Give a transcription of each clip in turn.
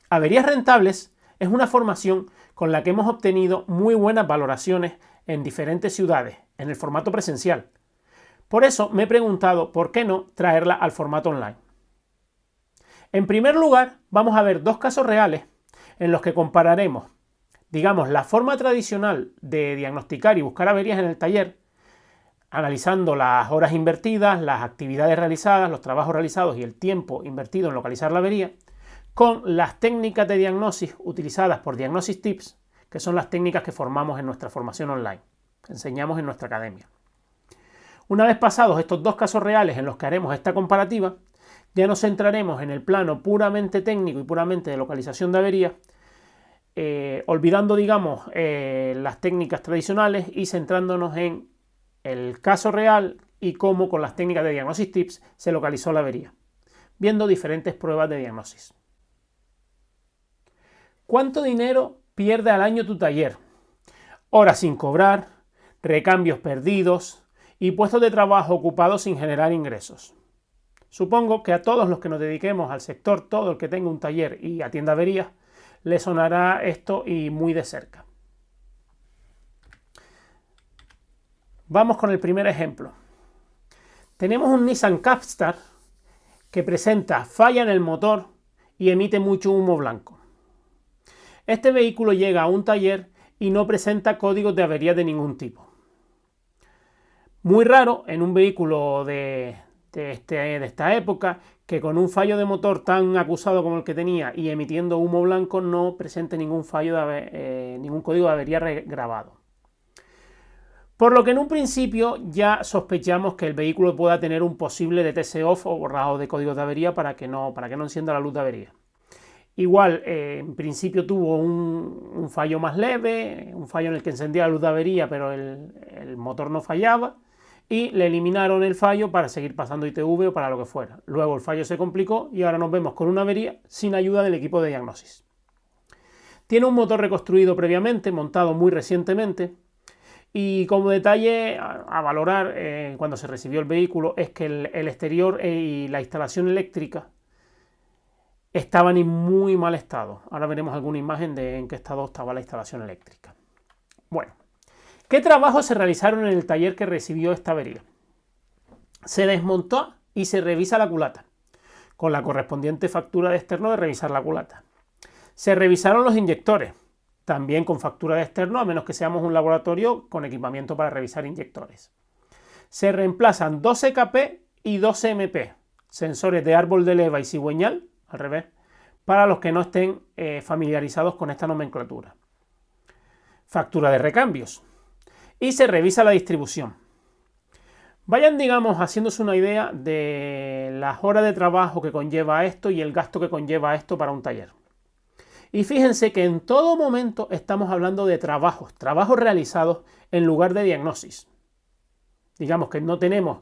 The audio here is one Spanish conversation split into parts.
Averías rentables es una formación con la que hemos obtenido muy buenas valoraciones en diferentes ciudades, en el formato presencial. Por eso me he preguntado por qué no traerla al formato online. En primer lugar, vamos a ver dos casos reales en los que compararemos, digamos, la forma tradicional de diagnosticar y buscar averías en el taller, analizando las horas invertidas, las actividades realizadas, los trabajos realizados y el tiempo invertido en localizar la avería, con las técnicas de diagnosis utilizadas por Diagnosis Tips, que son las técnicas que formamos en nuestra formación online, que enseñamos en nuestra academia. Una vez pasados estos dos casos reales en los que haremos esta comparativa, ya nos centraremos en el plano puramente técnico y puramente de localización de averías, olvidando, digamos, las técnicas tradicionales y centrándonos en el caso real y cómo con las técnicas de Diagnosis Tips se localizó la avería, viendo diferentes pruebas de diagnosis. ¿Cuánto dinero pierde al año tu taller? Horas sin cobrar, recambios perdidos y puestos de trabajo ocupados sin generar ingresos. Supongo que a todos los que nos dediquemos al sector, todo el que tenga un taller y atienda averías, le sonará esto y muy de cerca. Vamos con el primer ejemplo. Tenemos un Nissan Capstar que presenta falla en el motor y emite mucho humo blanco. Este vehículo llega a un taller y no presenta códigos de avería de ningún tipo. Muy raro en un vehículo de esta época que con un fallo de motor tan acusado como el que tenía y emitiendo humo blanco no presente ningún ningún código de avería grabado. Por lo que en un principio ya sospechamos que el vehículo pueda tener un posible DTC off o borrado de códigos de avería para que no encienda la luz de avería. Igual, en principio tuvo un fallo más leve, un fallo en el que encendía la luz de avería, pero el motor no fallaba, y le eliminaron el fallo para seguir pasando ITV o para lo que fuera. Luego el fallo se complicó y ahora nos vemos con una avería sin ayuda del equipo de diagnosis. Tiene un motor reconstruido previamente, montado muy recientemente, y como detalle a valorar cuando se recibió el vehículo es que el exterior y la instalación eléctrica estaban en muy mal estado. Ahora veremos alguna imagen de en qué estado estaba la instalación eléctrica. Bueno, ¿qué trabajos se realizaron en el taller que recibió esta avería? Se desmontó y se revisa la culata, con la correspondiente factura de externo de revisar la culata. Se revisaron los inyectores, también con factura de externo, a menos que seamos un laboratorio con equipamiento para revisar inyectores. Se reemplazan 2 EKP y 2 MP, sensores de árbol de leva y cigüeñal, al revés, para los que no estén familiarizados con esta nomenclatura. Factura de recambios. Y se revisa la distribución. Vayan, digamos, haciéndose una idea de las horas de trabajo que conlleva esto y el gasto que conlleva esto para un taller. Y fíjense que en todo momento estamos hablando de trabajos realizados en lugar de diagnosis. Digamos que no tenemos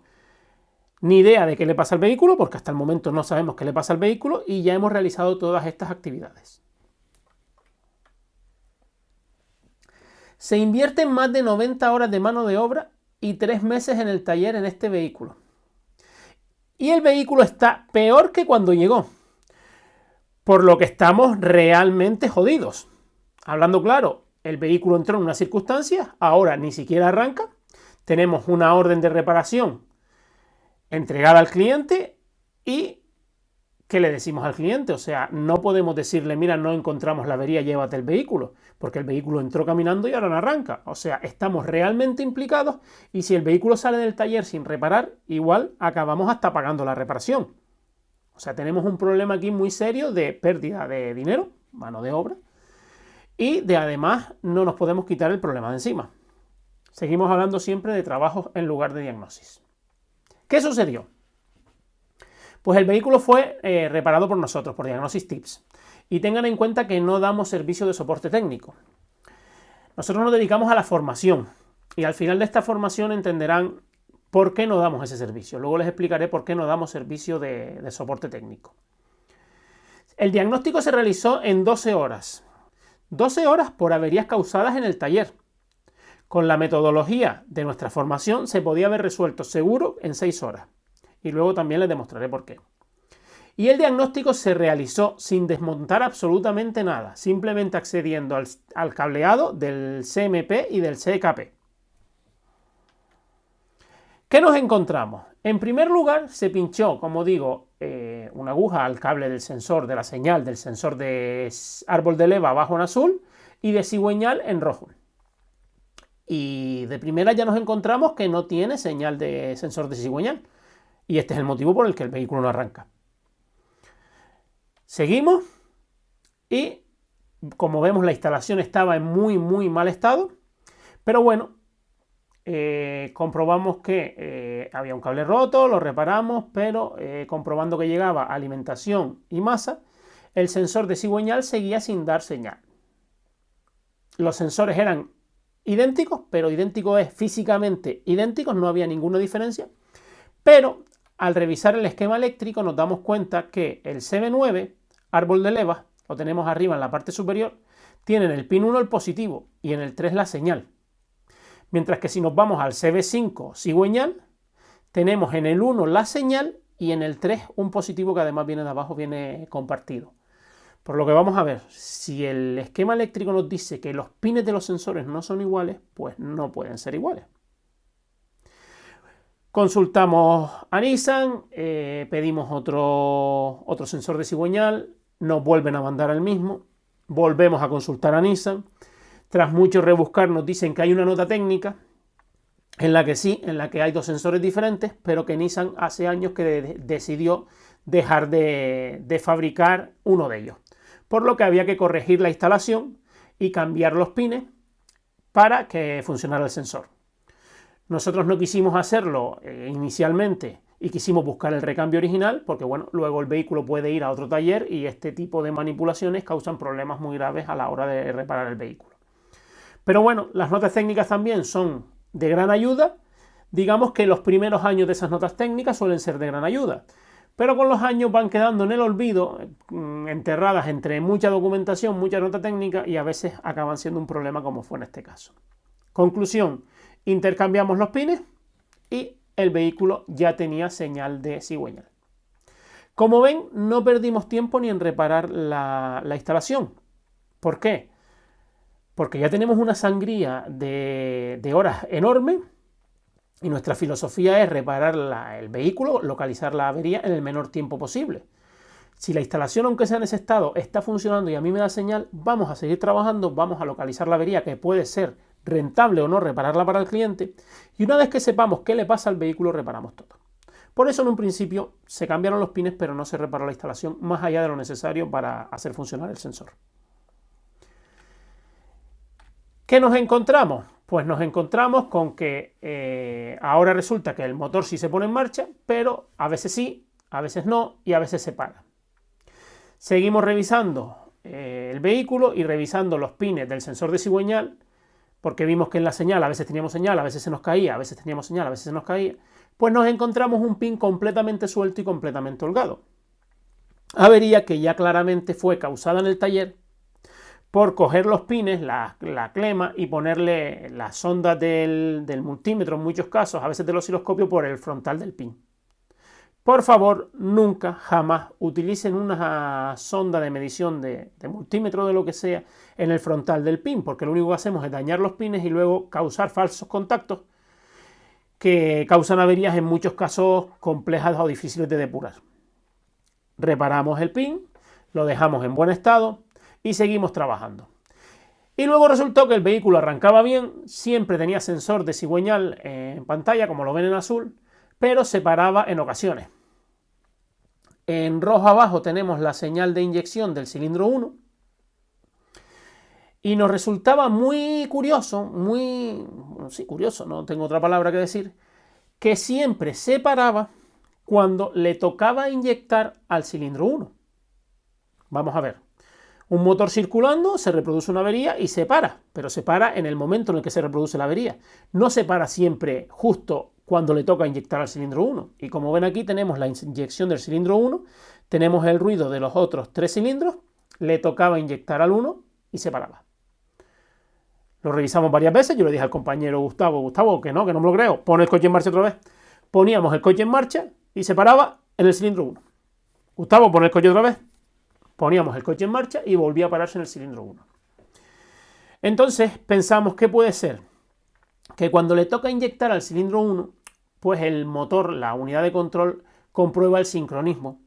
ni idea de qué le pasa al vehículo, porque hasta el momento no sabemos qué le pasa al vehículo y ya hemos realizado todas estas actividades. Se invierten más de 90 horas de mano de obra y 3 meses en el taller en este vehículo. Y el vehículo está peor que cuando llegó, por lo que estamos realmente jodidos. Hablando claro, el vehículo entró en unas circunstancias, ahora ni siquiera arranca, tenemos una orden de reparación entregada al cliente y ¿qué le decimos al cliente? O sea, no podemos decirle, mira, no encontramos la avería, llévate el vehículo, porque el vehículo entró caminando y ahora no arranca. O sea, estamos realmente implicados y si el vehículo sale del taller sin reparar, igual acabamos hasta pagando la reparación. O sea, tenemos un problema aquí muy serio de pérdida de dinero, mano de obra, y de además no nos podemos quitar el problema de encima. Seguimos hablando siempre de trabajos en lugar de diagnosis. ¿Qué sucedió? Pues el vehículo fue reparado por nosotros, por Diagnosis Tips. Y tengan en cuenta que no damos servicio de soporte técnico. Nosotros nos dedicamos a la formación y al final de esta formación entenderán por qué no damos ese servicio. Luego les explicaré por qué no damos servicio de soporte técnico. El diagnóstico se realizó en 12 horas. 12 horas por averías causadas en el taller. Con la metodología de nuestra formación se podía haber resuelto seguro en 6 horas. Y luego también les demostraré por qué. Y el diagnóstico se realizó sin desmontar absolutamente nada, simplemente accediendo al cableado del CMP y del CKP. ¿Qué nos encontramos? En primer lugar, se pinchó, como digo, una aguja al cable del sensor de la señal del sensor de árbol de leva abajo en azul y de cigüeñal en rojo. Y de primera ya nos encontramos que no tiene señal de sensor de cigüeñal. Y este es el motivo por el que el vehículo no arranca. Seguimos y, como vemos, la instalación estaba en muy mal estado. Pero bueno, comprobamos que había un cable roto, lo reparamos, pero comprobando que llegaba alimentación y masa, el sensor de cigüeñal seguía sin dar señal. Los sensores eran idénticos, pero idénticos es físicamente idénticos, no había ninguna diferencia, pero al revisar el esquema eléctrico nos damos cuenta que el CB9, árbol de leva, lo tenemos arriba en la parte superior, tiene en el pin 1 el positivo y en el 3 la señal. Mientras que si nos vamos al CB5 cigüeñal, tenemos en el 1 la señal y en el 3 un positivo que además viene de abajo, viene compartido. Por lo que vamos a ver, si el esquema eléctrico nos dice que los pines de los sensores no son iguales, pues no pueden ser iguales. Consultamos a Nissan, pedimos otro sensor de cigüeñal, nos vuelven a mandar el mismo, volvemos a consultar a Nissan. Tras mucho rebuscar nos dicen que hay una nota técnica en la que hay dos sensores diferentes, pero que Nissan hace años que decidió dejar de fabricar uno de ellos. Por lo que había que corregir la instalación y cambiar los pines para que funcionara el sensor. Nosotros no quisimos hacerlo inicialmente y quisimos buscar el recambio original porque, bueno, luego el vehículo puede ir a otro taller y este tipo de manipulaciones causan problemas muy graves a la hora de reparar el vehículo. Pero bueno, las notas técnicas también son de gran ayuda. Digamos que los primeros años de esas notas técnicas suelen ser de gran ayuda, pero con los años van quedando en el olvido, enterradas entre mucha documentación, mucha nota técnica y a veces acaban siendo un problema como fue en este caso. Conclusión, intercambiamos los pines y el vehículo ya tenía señal de cigüeñal. Como ven, no perdimos tiempo ni en reparar la instalación. ¿Por qué? Porque ya tenemos una sangría de horas enorme y nuestra filosofía es reparar el vehículo, localizar la avería en el menor tiempo posible. Si la instalación, aunque sea en ese estado, está funcionando y a mí me da señal, vamos a seguir trabajando, vamos a localizar la avería, que puede ser rentable o no repararla para el cliente, y una vez que sepamos qué le pasa al vehículo, reparamos todo. Por eso en un principio se cambiaron los pines, pero no se reparó la instalación más allá de lo necesario para hacer funcionar el sensor. ¿Qué nos encontramos? Pues nos encontramos con que ahora resulta que el motor sí se pone en marcha, pero a veces sí, a veces no y a veces se para. Seguimos revisando el vehículo y revisando los pines del sensor de cigüeñal, porque vimos que en la señal a veces teníamos señal, a veces se nos caía, a veces teníamos señal, a veces se nos caía, pues nos encontramos un pin completamente suelto y completamente holgado. Avería que ya claramente fue causada en el taller por coger los pines, la clema y ponerle la sonda del multímetro en muchos casos, a veces del osciloscopio, por el frontal del pin. Por favor, nunca, jamás utilicen una sonda de medición de multímetro de lo que sea en el frontal del pin, porque lo único que hacemos es dañar los pines y luego causar falsos contactos que causan averías en muchos casos complejas o difíciles de depurar. Reparamos el pin, lo dejamos en buen estado y seguimos trabajando. Y luego resultó que el vehículo arrancaba bien, siempre tenía sensor de cigüeñal en pantalla, como lo ven en azul, pero se paraba en ocasiones. En rojo abajo tenemos la señal de inyección del cilindro 1 y nos resultaba muy curioso, curioso, no tengo otra palabra que decir, que siempre se paraba cuando le tocaba inyectar al cilindro 1. Vamos a ver. Un motor circulando, se reproduce una avería y se para, pero se para en el momento en el que se reproduce la avería. No se para siempre justo cuando le toca inyectar al cilindro 1. Y como ven aquí tenemos la inyección del cilindro 1, tenemos el ruido de los otros 3 cilindros, le tocaba inyectar al 1 y se paraba. Lo revisamos varias veces, yo le dije al compañero Gustavo, que no me lo creo, pon el coche en marcha otra vez. Poníamos el coche en marcha y se paraba en el cilindro 1. Gustavo, pon el coche otra vez. Poníamos el coche en marcha y volvía a pararse en el cilindro 1. Entonces pensamos que puede ser que cuando le toca inyectar al cilindro 1, pues el motor, la unidad de control, comprueba el sincronismo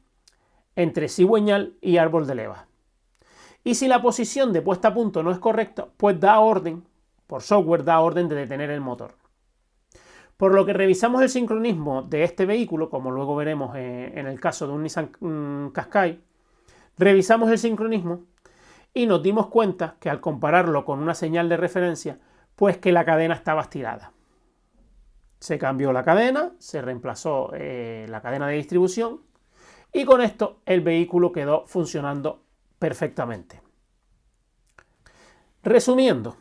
entre cigüeñal y árbol de levas. Y si la posición de puesta a punto no es correcta, pues da orden, por software da orden de detener el motor. Por lo que revisamos el sincronismo de este vehículo, como luego veremos en el caso de un Nissan Qashqai, revisamos el sincronismo y nos dimos cuenta que al compararlo con una señal de referencia, pues que la cadena estaba estirada. Se cambió la cadena, se reemplazó la cadena de distribución y con esto el vehículo quedó funcionando perfectamente. Resumiendo,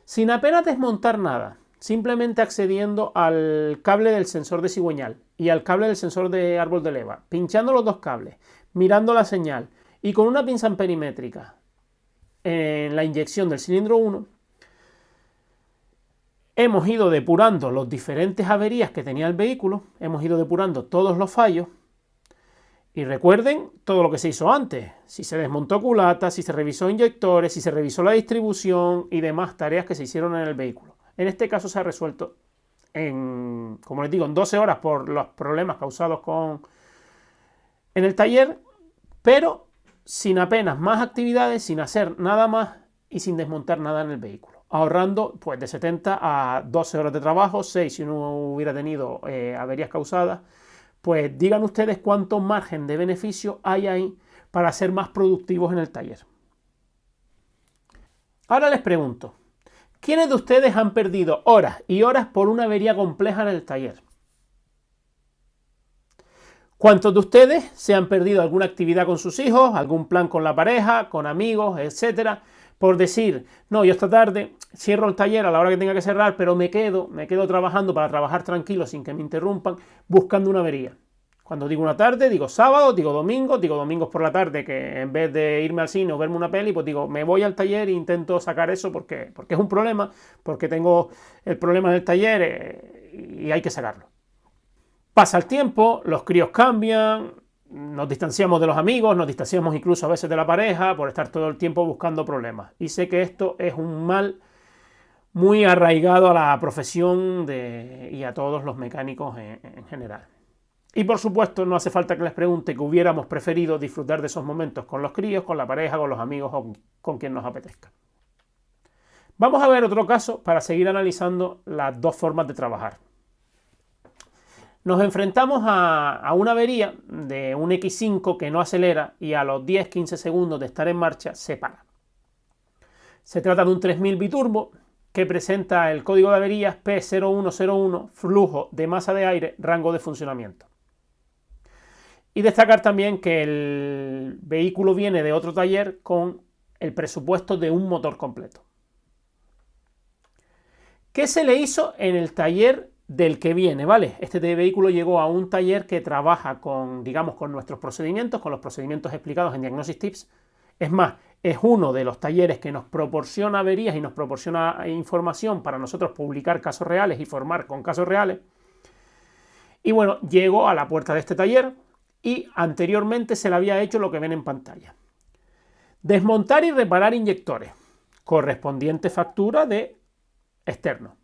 sin apenas desmontar nada, simplemente accediendo al cable del sensor de cigüeñal y al cable del sensor de árbol de leva, pinchando los dos cables, mirando la señal y con una pinza amperimétrica en la inyección del cilindro 1, hemos ido depurando las diferentes averías que tenía el vehículo, hemos ido depurando todos los fallos. Y recuerden todo lo que se hizo antes, si se desmontó culata, si se revisó inyectores, si se revisó la distribución y demás tareas que se hicieron en el vehículo. En este caso se ha resuelto como les digo, en 12 horas por los problemas causados en el taller, pero sin apenas más actividades, sin hacer nada más y sin desmontar nada en el vehículo, ahorrando pues de 70 a 12 horas de trabajo, 6 si no hubiera tenido averías causadas. Pues digan ustedes cuánto margen de beneficio hay ahí para ser más productivos en el taller. Ahora les pregunto, ¿quiénes de ustedes han perdido horas y horas por una avería compleja en el taller? ¿Cuántos de ustedes se han perdido alguna actividad con sus hijos, algún plan con la pareja, con amigos, etcétera, por decir, no, yo esta tarde cierro el taller a la hora que tenga que cerrar, pero me quedo trabajando para trabajar tranquilo sin que me interrumpan, buscando una avería? Cuando digo una tarde, digo sábado, digo domingos por la tarde, que en vez de irme al cine o verme una peli, pues digo, me voy al taller e intento sacar eso porque es un problema, porque tengo el problema del taller y hay que sacarlo. Pasa el tiempo, los críos cambian, nos distanciamos de los amigos, nos distanciamos incluso a veces de la pareja por estar todo el tiempo buscando problemas. Y sé que esto es un mal muy arraigado a la profesión y a todos los mecánicos en general. Y por supuesto no hace falta que les pregunte que hubiéramos preferido disfrutar de esos momentos con los críos, con la pareja, con los amigos o con quien nos apetezca. Vamos a ver otro caso para seguir analizando las dos formas de trabajar. Nos enfrentamos a una avería de un X5 que no acelera y a los 10-15 segundos de estar en marcha se para. Se trata de un 3000 biturbo que presenta el código de averías P0101, flujo de masa de aire, rango de funcionamiento. Y destacar también que el vehículo viene de otro taller con el presupuesto de un motor completo. ¿Qué se le hizo en el taller del que viene? ¿Vale? Este vehículo llegó a un taller que trabaja con, digamos, con nuestros procedimientos, con los procedimientos explicados en Diagnosis Tips. Es más, es uno de los talleres que nos proporciona averías y nos proporciona información para nosotros publicar casos reales y formar con casos reales. Y bueno, llegó a la puerta de este taller y anteriormente se le había hecho lo que ven en pantalla. Desmontar y reparar inyectores, correspondiente factura de externo.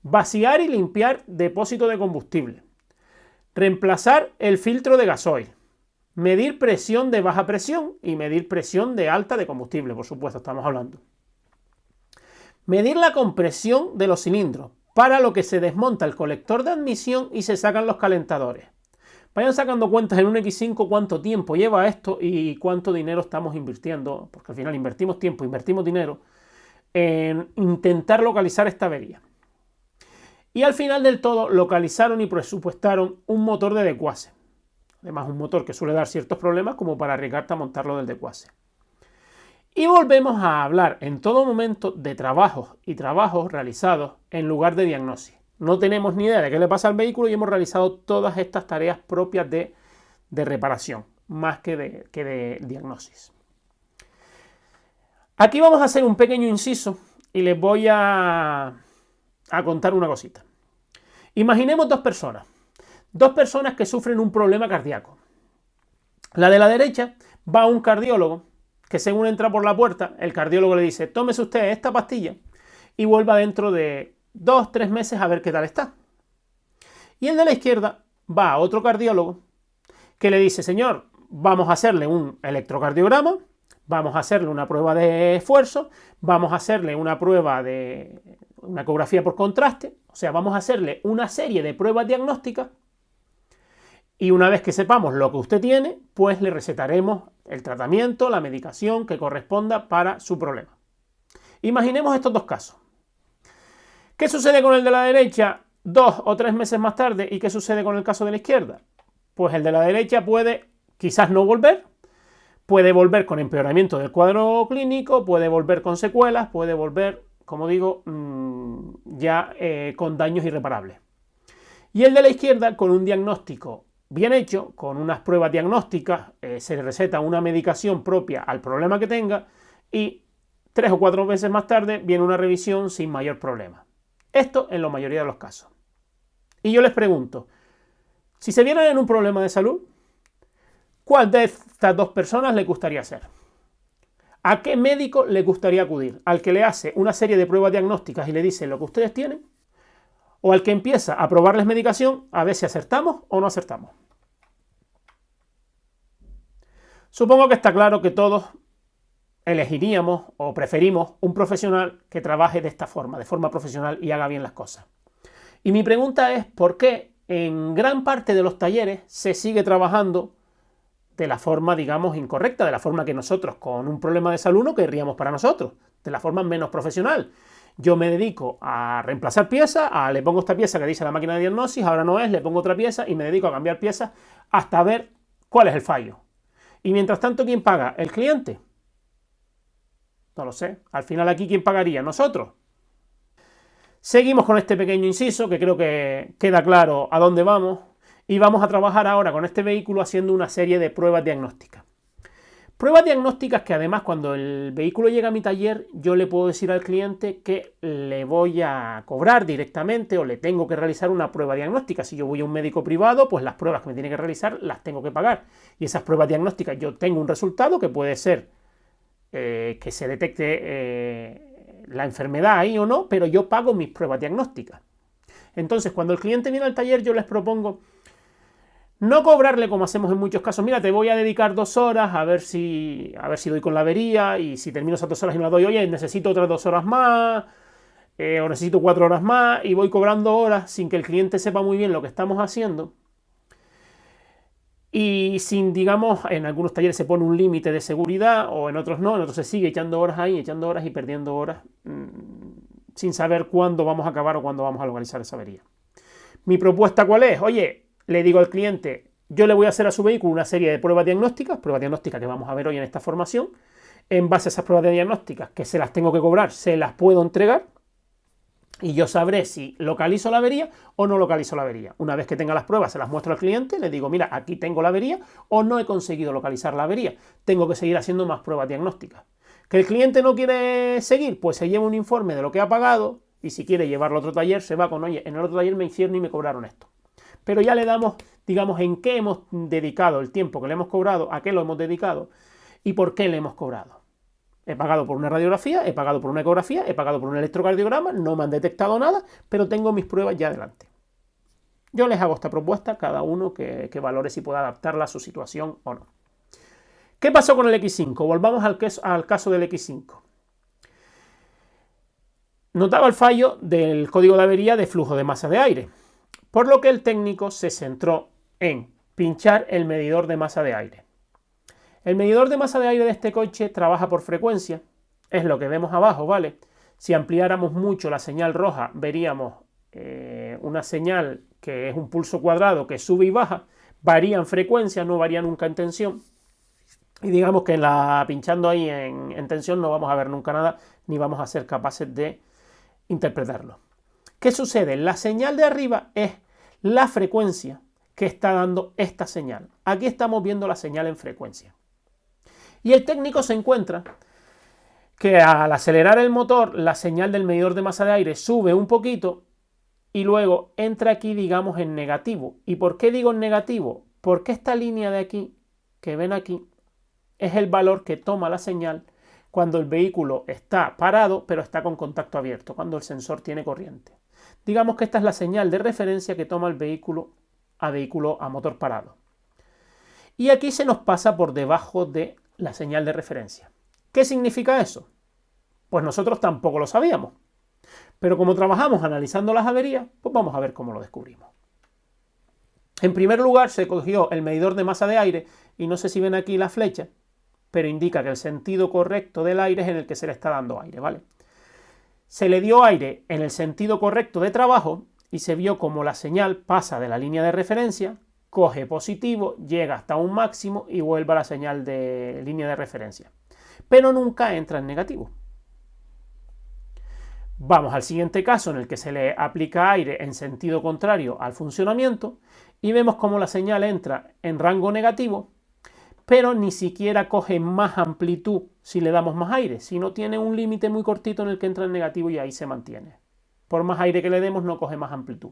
Vaciar y limpiar depósito de combustible. Reemplazar el filtro de gasoil. Medir presión de baja presión y medir presión de alta de combustible, por supuesto, estamos hablando. Medir la compresión de los cilindros, para lo que se desmonta el colector de admisión y se sacan los calentadores. Vayan sacando cuentas en un X5 cuánto tiempo lleva esto y cuánto dinero estamos invirtiendo, porque al final invertimos tiempo, invertimos dinero en intentar localizar esta avería. Y al final del todo localizaron y presupuestaron un motor de desguace. Además, un motor que suele dar ciertos problemas como para arriesgarte a montarlo del desguace. Y volvemos a hablar en todo momento de trabajos y trabajos realizados en lugar de diagnosis. No tenemos ni idea de qué le pasa al vehículo y hemos realizado todas estas tareas propias de reparación, más que de diagnosis. Aquí vamos a hacer un pequeño inciso y les voy a contar una cosita. Imaginemos dos personas que sufren un problema cardíaco. La de la derecha va a un cardiólogo que según entra por la puerta, el cardiólogo le dice, tómese usted esta pastilla y vuelva dentro de 2 o 3 meses a ver qué tal está. Y el de la izquierda va a otro cardiólogo que le dice, señor, vamos a hacerle un electrocardiograma, vamos a hacerle una prueba de esfuerzo, vamos a hacerle una prueba de una ecografía por contraste, o sea, vamos a hacerle una serie de pruebas diagnósticas y una vez que sepamos lo que usted tiene, pues le recetaremos el tratamiento, la medicación que corresponda para su problema. Imaginemos estos dos casos. ¿Qué sucede con el de la derecha 2 o 3 meses más tarde y qué sucede con el caso de la izquierda? Pues el de la derecha puede quizás no volver, puede volver con empeoramiento del cuadro clínico, puede volver con secuelas, puede volver, como digo, ya con daños irreparables. Y el de la izquierda con un diagnóstico bien hecho, con unas pruebas diagnósticas, se le receta una medicación propia al problema que tenga y 3 o 4 meses más tarde viene una revisión sin mayor problema. Esto en la mayoría de los casos. Y yo les pregunto, si se vieran en un problema de salud, ¿cuál de estas dos personas le gustaría ser? ¿A qué médico le gustaría acudir? ¿Al que le hace una serie de pruebas diagnósticas y le dice lo que ustedes tienen? ¿O al que empieza a probarles medicación a ver si acertamos o no acertamos? Supongo que está claro que todos elegiríamos o preferimos un profesional que trabaje de esta forma, de forma profesional y haga bien las cosas. Y mi pregunta es, ¿por qué en gran parte de los talleres se sigue trabajando de la forma, digamos, incorrecta, de la forma que nosotros con un problema de salud no querríamos para nosotros, de la forma menos profesional? Yo me dedico a reemplazar piezas, le pongo esta pieza que dice la máquina de diagnosis, ahora no es, le pongo otra pieza y me dedico a cambiar piezas hasta ver cuál es el fallo. Y mientras tanto, ¿quién paga? ¿El cliente? No lo sé. Al final aquí, ¿quién pagaría? ¿Nosotros? Seguimos con este pequeño inciso que creo que queda claro a dónde vamos y vamos a trabajar ahora con este vehículo haciendo una serie de pruebas diagnósticas. Pruebas diagnósticas que además cuando el vehículo llega a mi taller yo le puedo decir al cliente que le voy a cobrar directamente o le tengo que realizar una prueba diagnóstica. Si yo voy a un médico privado, pues las pruebas que me tiene que realizar las tengo que pagar. Y esas pruebas diagnósticas yo tengo un resultado que puede ser que se detecte la enfermedad ahí o no, pero yo pago mis pruebas diagnósticas. Entonces, cuando el cliente viene al taller, yo les propongo no cobrarle como hacemos en muchos casos. Mira, te voy a dedicar 2 horas a ver si doy con la avería y si termino esas 2 horas y no la doy, oye, necesito otras 2 horas más o necesito 4 horas más y voy cobrando horas sin que el cliente sepa muy bien lo que estamos haciendo. Y sin, digamos, en algunos talleres se pone un límite de seguridad o en otros no, en otros se sigue echando horas ahí, echando horas y perdiendo horas sin saber cuándo vamos a acabar o cuándo vamos a localizar esa avería. Mi propuesta, ¿cuál es? Oye, le digo al cliente, yo le voy a hacer a su vehículo una serie de pruebas diagnósticas que vamos a ver hoy en esta formación. En base a esas pruebas diagnósticas que se las tengo que cobrar, se las puedo entregar y yo sabré si localizo la avería o no localizo la avería. Una vez que tenga las pruebas, se las muestro al cliente, le digo, mira, aquí tengo la avería o no he conseguido localizar la avería. Tengo que seguir haciendo más pruebas diagnósticas. ¿Que el cliente no quiere seguir? Pues se lleva un informe de lo que ha pagado y si quiere llevarlo a otro taller, se va con, oye, en el otro taller me hicieron y me cobraron esto. Pero ya le damos, digamos, en qué hemos dedicado el tiempo que le hemos cobrado, a qué lo hemos dedicado y por qué le hemos cobrado. He pagado por una radiografía, he pagado por una ecografía, he pagado por un electrocardiograma, no me han detectado nada, pero tengo mis pruebas ya delante. Yo les hago esta propuesta, cada uno que valore si puede adaptarla a su situación o no. ¿Qué pasó con el X5? Volvamos al caso del X5. Notaba el fallo del código de avería de flujo de masa de aire, por lo que el técnico se centró en pinchar el medidor de masa de aire. El medidor de masa de aire de este coche trabaja por frecuencia, es lo que vemos abajo, ¿vale? Si ampliáramos mucho la señal roja, veríamos una señal que es un pulso cuadrado que sube y baja, varía en frecuencia, no varía nunca en tensión. Y digamos que pinchando ahí en tensión no vamos a ver nunca nada, ni vamos a ser capaces de interpretarlo. ¿Qué sucede? La señal de arriba es la frecuencia que está dando esta señal. Aquí estamos viendo la señal en frecuencia. Y el técnico se encuentra que al acelerar el motor, la señal del medidor de masa de aire sube un poquito y luego entra aquí, digamos, en negativo. ¿Y por qué digo en negativo? Porque esta línea de aquí, que ven aquí es el valor que toma la señal cuando el vehículo está parado, pero está con contacto abierto, cuando el sensor tiene corriente. Digamos que esta es la señal de referencia que toma el vehículo a motor parado. Y aquí se nos pasa por debajo de la señal de referencia. ¿Qué significa eso? Pues nosotros tampoco lo sabíamos. Pero como trabajamos analizando las averías, pues vamos a ver cómo lo descubrimos. En primer lugar, se cogió el medidor de masa de aire, y no sé si ven aquí la flecha, pero indica que el sentido correcto del aire es en el que se le está dando aire, ¿vale? Se le dio aire en el sentido correcto de trabajo y se vio como la señal pasa de la línea de referencia, coge positivo, llega hasta un máximo y vuelve a la señal de línea de referencia. Pero nunca entra en negativo. Vamos al siguiente caso en el que se le aplica aire en sentido contrario al funcionamiento y vemos cómo la señal entra en rango negativo, pero ni siquiera coge más amplitud si le damos más aire, sino tiene un límite muy cortito en el que entra en negativo y ahí se mantiene. Por más aire que le demos no coge más amplitud.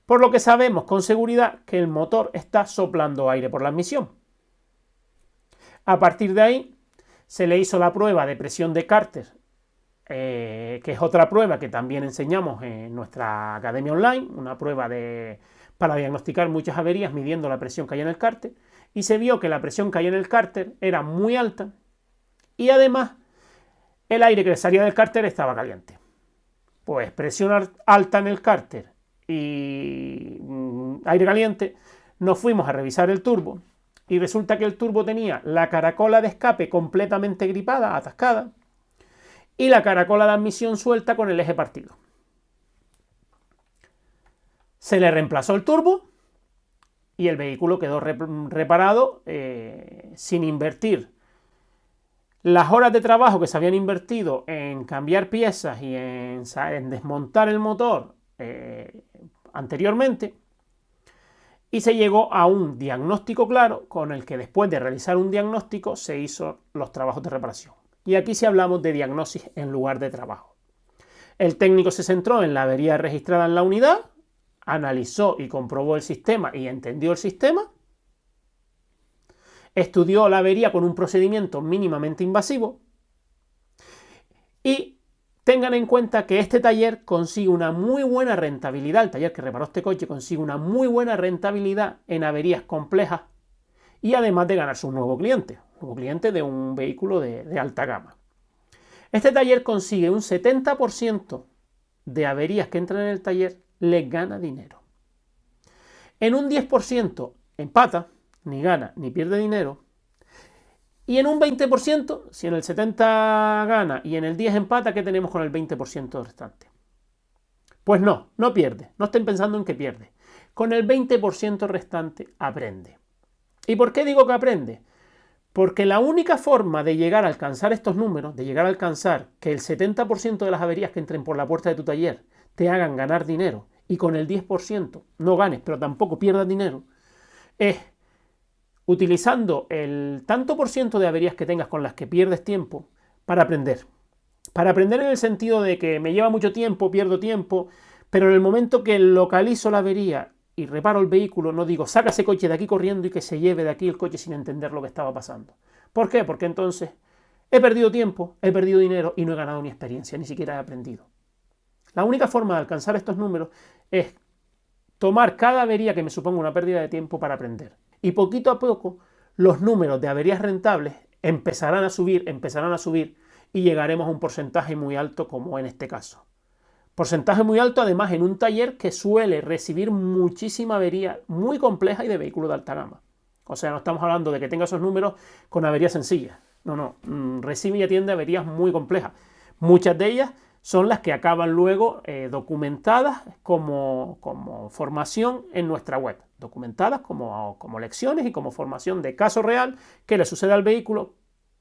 Por lo que sabemos con seguridad que el motor está soplando aire por la admisión. A partir de ahí se le hizo la prueba de presión de cárter, que es otra prueba que también enseñamos en nuestra academia online, una prueba para diagnosticar muchas averías midiendo la presión que hay en el cárter, y se vio que la presión que hay en el cárter era muy alta y además el aire que salía del cárter estaba caliente. Pues presión alta en el cárter y aire caliente, nos fuimos a revisar el turbo y resulta que el turbo tenía la caracola de escape completamente gripada, atascada, y la caracola de admisión suelta con el eje partido. Se le reemplazó el turbo y el vehículo quedó reparado sin invertir las horas de trabajo que se habían invertido en cambiar piezas y en desmontar el motor anteriormente, y se llegó a un diagnóstico claro con el que después de realizar un diagnóstico se hizo los trabajos de reparación. Y aquí sí hablamos de diagnosis en lugar de trabajo. El técnico se centró en la avería registrada en la unidad, analizó y comprobó el sistema y entendió el sistema, estudió la avería con un procedimiento mínimamente invasivo y tengan en cuenta que este taller consigue una muy buena rentabilidad, el taller que reparó este coche consigue una muy buena rentabilidad en averías complejas y además de ganarse un nuevo cliente de un vehículo de alta gama. Este taller consigue un 70% de averías que entran en el taller, les gana dinero. En un 10% empata, ni gana ni pierde dinero. Y en un 20%, si en el 70% gana y en el 10% empata, ¿qué tenemos con el 20% restante? Pues no pierde. No estén pensando en que pierde. Con el 20% restante aprende. ¿Y por qué digo que aprende? Porque la única forma de llegar a alcanzar estos números, de llegar a alcanzar que el 70% de las averías que entren por la puerta de tu taller te hagan ganar dinero y con el 10% no ganes, pero tampoco pierdas dinero, es utilizando el tanto por ciento de averías que tengas con las que pierdes tiempo para aprender. Para aprender en el sentido de que me lleva mucho tiempo, pierdo tiempo, pero en el momento que localizo la avería y reparo el vehículo, no digo, saca ese coche de aquí corriendo y que se lleve de aquí el coche sin entender lo que estaba pasando. ¿Por qué? Porque entonces he perdido tiempo, he perdido dinero y no he ganado ni experiencia, ni siquiera he aprendido. La única forma de alcanzar estos números es tomar cada avería que me suponga una pérdida de tiempo para aprender. Y poquito a poco los números de averías rentables empezarán a subir y llegaremos a un porcentaje muy alto como en este caso. Porcentaje muy alto además en un taller que suele recibir muchísima avería muy compleja y de vehículos de alta gama. O sea, no estamos hablando de que tenga esos números con averías sencillas. No, recibe y atiende averías muy complejas. Muchas de ellas son las que acaban luego documentadas como formación en nuestra web. Documentadas como lecciones y como formación de caso real, qué le sucede al vehículo,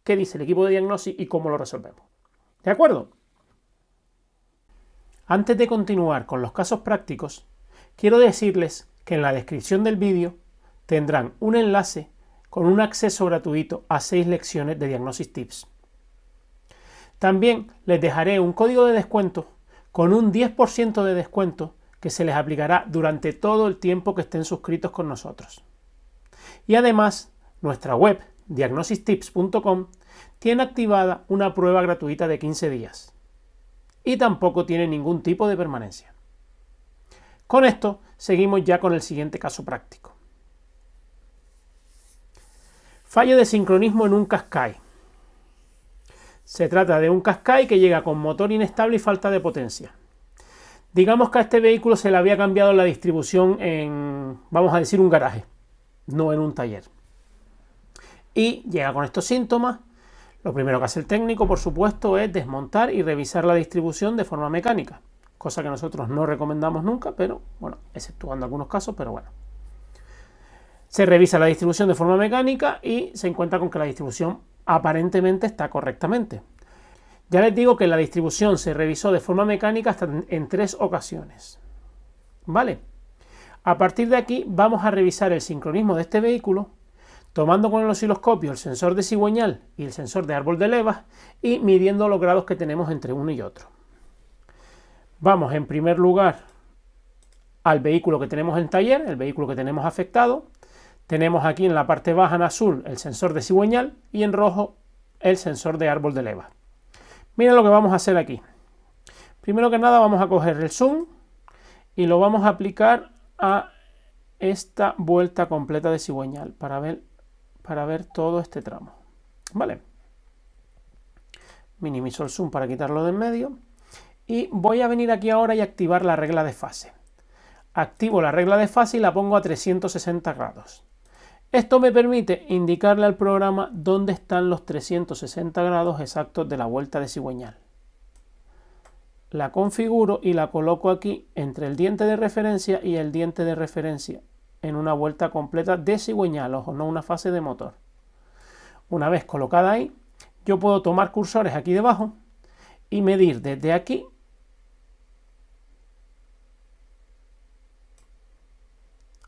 qué dice el equipo de diagnóstico y cómo lo resolvemos. ¿De acuerdo? Antes de continuar con los casos prácticos, quiero decirles que en la descripción del vídeo tendrán un enlace con un acceso gratuito a 6 lecciones de Diagnosis Tips. También les dejaré un código de descuento con un 10% de descuento que se les aplicará durante todo el tiempo que estén suscritos con nosotros. Y además nuestra web diagnosistips.com tiene activada una prueba gratuita de 15 días y tampoco tiene ningún tipo de permanencia. Con esto seguimos ya con el siguiente caso práctico. Fallo de sincronismo en un Qashqai. Se trata de un Qashqai que llega con motor inestable y falta de potencia. Digamos que a este vehículo se le había cambiado la distribución en, vamos a decir, un garaje, no en un taller. Y llega con estos síntomas. Lo primero que hace el técnico, por supuesto, es desmontar y revisar la distribución de forma mecánica, cosa que nosotros no recomendamos nunca, pero bueno, exceptuando algunos casos, pero bueno. Se revisa la distribución de forma mecánica y se encuentra con que la distribución aparentemente está correctamente. Ya les digo que la distribución se revisó de forma mecánica hasta en 3 ocasiones. ¿Vale? A partir de aquí vamos a revisar el sincronismo de este vehículo, tomando con el osciloscopio el sensor de cigüeñal y el sensor de árbol de levas y midiendo los grados que tenemos entre uno y otro. Vamos en primer lugar al vehículo que tenemos en taller, el vehículo que tenemos afectado. Tenemos aquí en la parte baja en azul el sensor de cigüeñal y en rojo el sensor de árbol de levas. Mira lo que vamos a hacer aquí. Primero que nada vamos a coger el zoom y lo vamos a aplicar a esta vuelta completa de cigüeñal para ver todo este tramo. Vale. Minimizo el zoom para quitarlo de en medio y voy a venir aquí ahora y activar la regla de fase. Activo la regla de fase y la pongo a 360 grados. Esto me permite indicarle al programa dónde están los 360 grados exactos de la vuelta de cigüeñal. La configuro y la coloco aquí entre el diente de referencia y el diente de referencia en una vuelta completa de cigüeñal, ojo, no una fase de motor. Una vez colocada ahí, yo puedo tomar cursores aquí debajo y medir desde aquí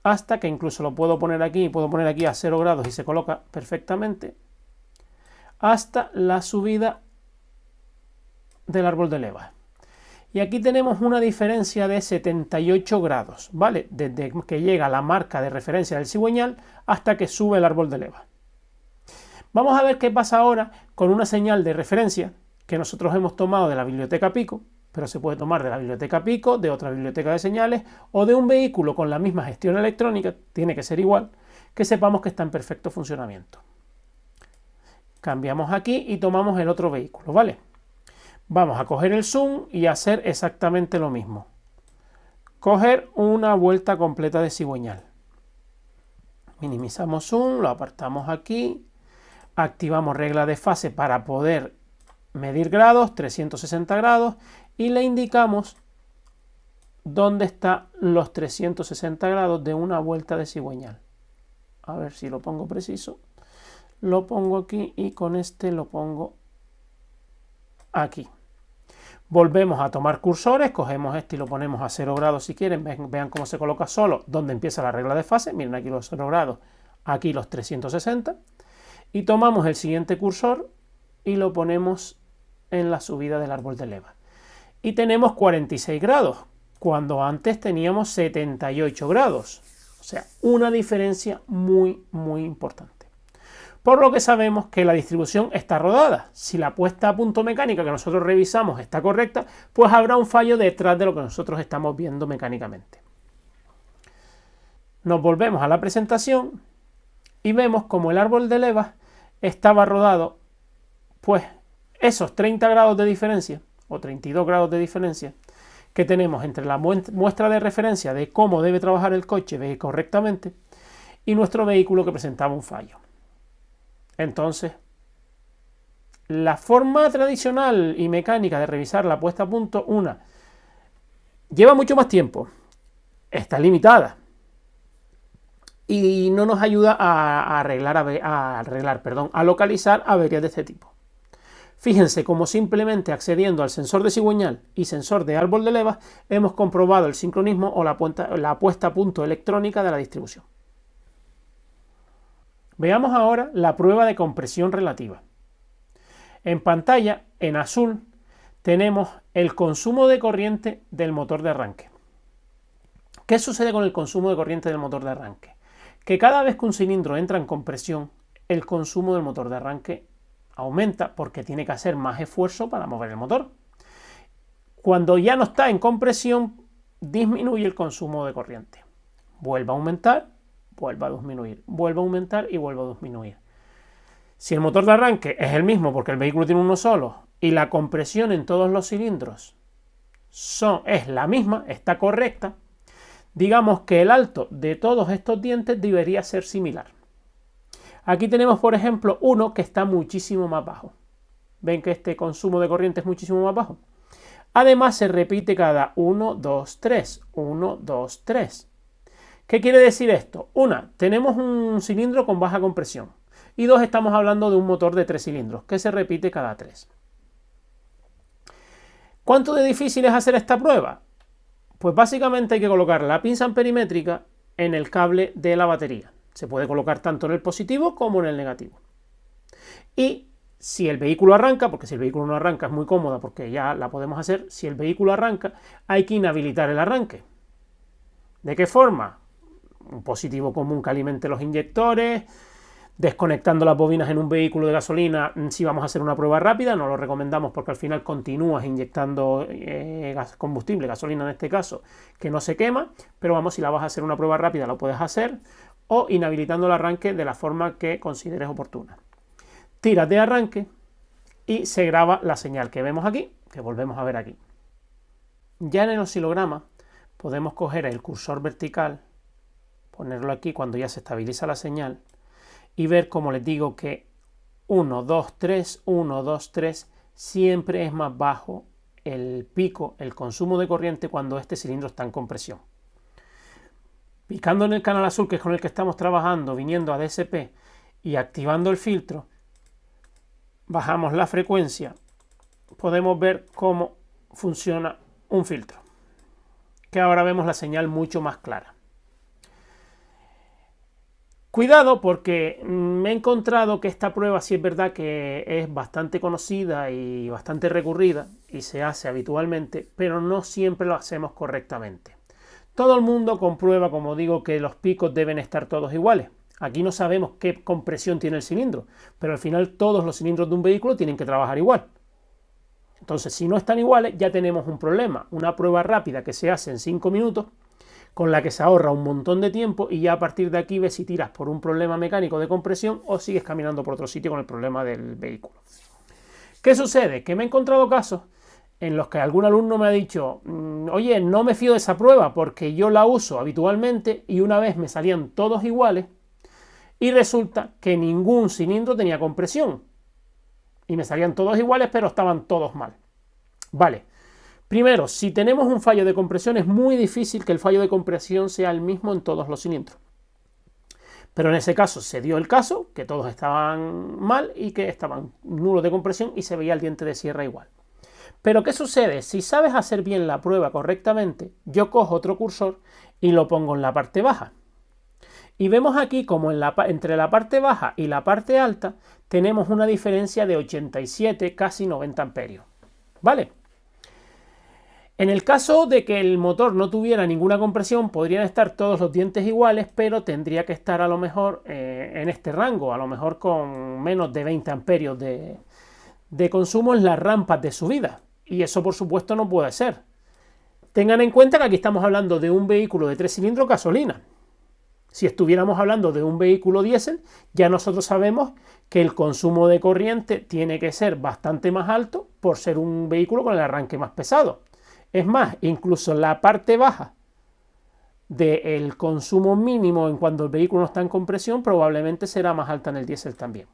hasta que incluso lo puedo poner aquí a 0 grados y se coloca perfectamente, hasta la subida del árbol de levas. Y aquí tenemos una diferencia de 78 grados, ¿vale? Desde que llega la marca de referencia del cigüeñal hasta que sube el árbol de levas. Vamos a ver qué pasa ahora con una señal de referencia que nosotros hemos tomado de la biblioteca Pico, pero se puede tomar de la biblioteca Pico, de otra biblioteca de señales o de un vehículo con la misma gestión electrónica, tiene que ser igual, que sepamos que está en perfecto funcionamiento. Cambiamos aquí y tomamos el otro vehículo, ¿vale? Vamos a coger el zoom y hacer exactamente lo mismo. Coger una vuelta completa de cigüeñal. Minimizamos zoom, lo apartamos aquí, activamos regla de fase para poder medir grados, 360 grados, y le indicamos dónde están los 360 grados de una vuelta de cigüeñal. A ver si lo pongo preciso. Lo pongo aquí y con este lo pongo aquí. Volvemos a tomar cursores, cogemos este y lo ponemos a 0 grados si quieren. Vean cómo se coloca solo, donde empieza la regla de fase. Miren aquí los 0 grados, aquí los 360. Y tomamos el siguiente cursor y lo ponemos en la subida del árbol de levas. Y tenemos 46 grados, cuando antes teníamos 78 grados. O sea, una diferencia muy, muy importante. Por lo que sabemos que la distribución está rodada. Si la puesta a punto mecánica que nosotros revisamos está correcta, pues habrá un fallo detrás de lo que nosotros estamos viendo mecánicamente. Nos volvemos a la presentación y vemos como el árbol de levas estaba rodado, pues esos 30 grados de diferencia o 32 grados de diferencia que tenemos entre la muestra de referencia de cómo debe trabajar el coche correctamente y nuestro vehículo que presentaba un fallo. Entonces, la forma tradicional y mecánica de revisar la puesta a punto, lleva mucho más tiempo, está limitada y no nos ayuda a localizar averías de este tipo. Fíjense cómo simplemente accediendo al sensor de cigüeñal y sensor de árbol de levas hemos comprobado el sincronismo o la puesta a punto electrónica de la distribución. Veamos ahora la prueba de compresión relativa. En pantalla, en azul, tenemos el consumo de corriente del motor de arranque. ¿Qué sucede con el consumo de corriente del motor de arranque? Que cada vez que un cilindro entra en compresión, el consumo del motor de arranque aumenta porque tiene que hacer más esfuerzo para mover el motor. Cuando ya no está en compresión, disminuye el consumo de corriente. Vuelve a aumentar, vuelve a disminuir, vuelve a aumentar y vuelve a disminuir. Si el motor de arranque es el mismo porque el vehículo tiene uno solo y la compresión en todos los cilindros es la misma, está correcta, digamos que el alto de todos estos dientes debería ser similar. Aquí tenemos, por ejemplo, uno que está muchísimo más bajo. ¿Ven que este consumo de corriente es muchísimo más bajo? Además, se repite cada 1, 2, 3, 1, 2, 3. ¿Qué quiere decir esto? Tenemos un cilindro con baja compresión. Y dos, estamos hablando de un motor de 3 cilindros, que se repite cada 3. ¿Cuánto de difícil es hacer esta prueba? Pues básicamente hay que colocar la pinza amperimétrica en el cable de la batería. Se puede colocar tanto en el positivo como en el negativo. Y si el vehículo arranca, porque si el vehículo no arranca es muy cómoda porque ya la podemos hacer, si el vehículo arranca hay que inhabilitar el arranque. ¿De qué forma? Un positivo común que alimente los inyectores, desconectando las bobinas en un vehículo de gasolina. Si vamos a hacer una prueba rápida, no lo recomendamos porque al final continúas inyectando combustible, gasolina en este caso, que no se quema, pero vamos, si la vas a hacer una prueba rápida lo puedes hacer, o inhabilitando el arranque de la forma que consideres oportuna. Tiras de arranque y se graba la señal que vemos aquí, que volvemos a ver aquí. Ya en el oscilograma podemos coger el cursor vertical, ponerlo aquí cuando ya se estabiliza la señal y ver, como les digo, que 1, 2, 3, 1, 2, 3 siempre es más bajo el pico, el consumo de corriente cuando este cilindro está en compresión. Picando en el canal azul, que es con el que estamos trabajando, viniendo a DSP y activando el filtro, bajamos la frecuencia, podemos ver cómo funciona un filtro, que ahora vemos la señal mucho más clara. Cuidado, porque me he encontrado que esta prueba sí es verdad que es bastante conocida y bastante recurrida y se hace habitualmente, pero no siempre lo hacemos correctamente. Todo el mundo comprueba, como digo, que los picos deben estar todos iguales. Aquí no sabemos qué compresión tiene el cilindro, pero al final todos los cilindros de un vehículo tienen que trabajar igual. Entonces, si no están iguales, ya tenemos un problema. Una prueba rápida que se hace en 5 minutos, con la que se ahorra un montón de tiempo y ya a partir de aquí ves si tiras por un problema mecánico de compresión o sigues caminando por otro sitio con el problema del vehículo. ¿Qué sucede? Que me he encontrado casos en los que algún alumno me ha dicho, oye, no me fío de esa prueba porque yo la uso habitualmente y una vez me salían todos iguales y resulta que ningún cilindro tenía compresión y me salían todos iguales pero estaban todos mal. Vale. Primero, si tenemos un fallo de compresión, es muy difícil que el fallo de compresión sea el mismo en todos los cilindros. Pero en ese caso se dio el caso, que todos estaban mal y que estaban nulos de compresión y se veía el diente de sierra igual. Pero ¿qué sucede? Si sabes hacer bien la prueba correctamente, yo cojo otro cursor y lo pongo en la parte baja. Y vemos aquí como entre la parte baja y la parte alta tenemos una diferencia de 87, casi 90 amperios. ¿Vale? En el caso de que el motor no tuviera ninguna compresión, podrían estar todos los dientes iguales, pero tendría que estar a lo mejor en este rango, a lo mejor con menos de 20 amperios de consumo en las rampas de subida. Y eso, por supuesto, no puede ser. Tengan en cuenta que aquí estamos hablando de un vehículo de 3 cilindros gasolina. Si estuviéramos hablando de un vehículo diésel, ya nosotros sabemos que el consumo de corriente tiene que ser bastante más alto por ser un vehículo con el arranque más pesado. Es más, incluso la parte baja del consumo mínimo en cuando el vehículo no está en compresión probablemente será más alta en el diésel también.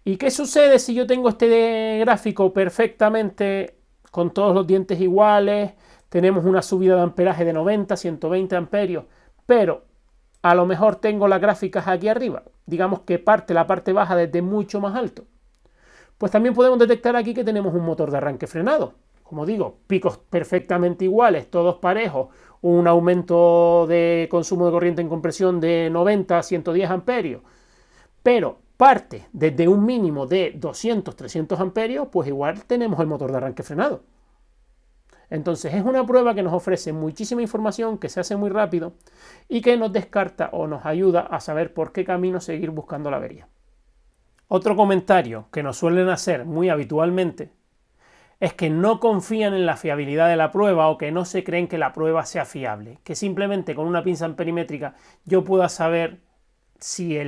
¿Y qué sucede si yo tengo este gráfico perfectamente con todos los dientes iguales? Tenemos una subida de amperaje de 90, 120 amperios, pero a lo mejor tengo las gráficas aquí arriba. Digamos que la parte baja desde mucho más alto. Pues también podemos detectar aquí que tenemos un motor de arranque frenado. Como digo, picos perfectamente iguales, todos parejos, un aumento de consumo de corriente en compresión de 90 a 110 amperios, pero parte desde un mínimo de 200, 300 amperios, pues igual tenemos el motor de arranque frenado. Entonces es una prueba que nos ofrece muchísima información, que se hace muy rápido y que nos descarta o nos ayuda a saber por qué camino seguir buscando la avería. Otro comentario que nos suelen hacer muy habitualmente es que no confían en la fiabilidad de la prueba o que no se creen que la prueba sea fiable, que simplemente con una pinza amperimétrica yo pueda saber si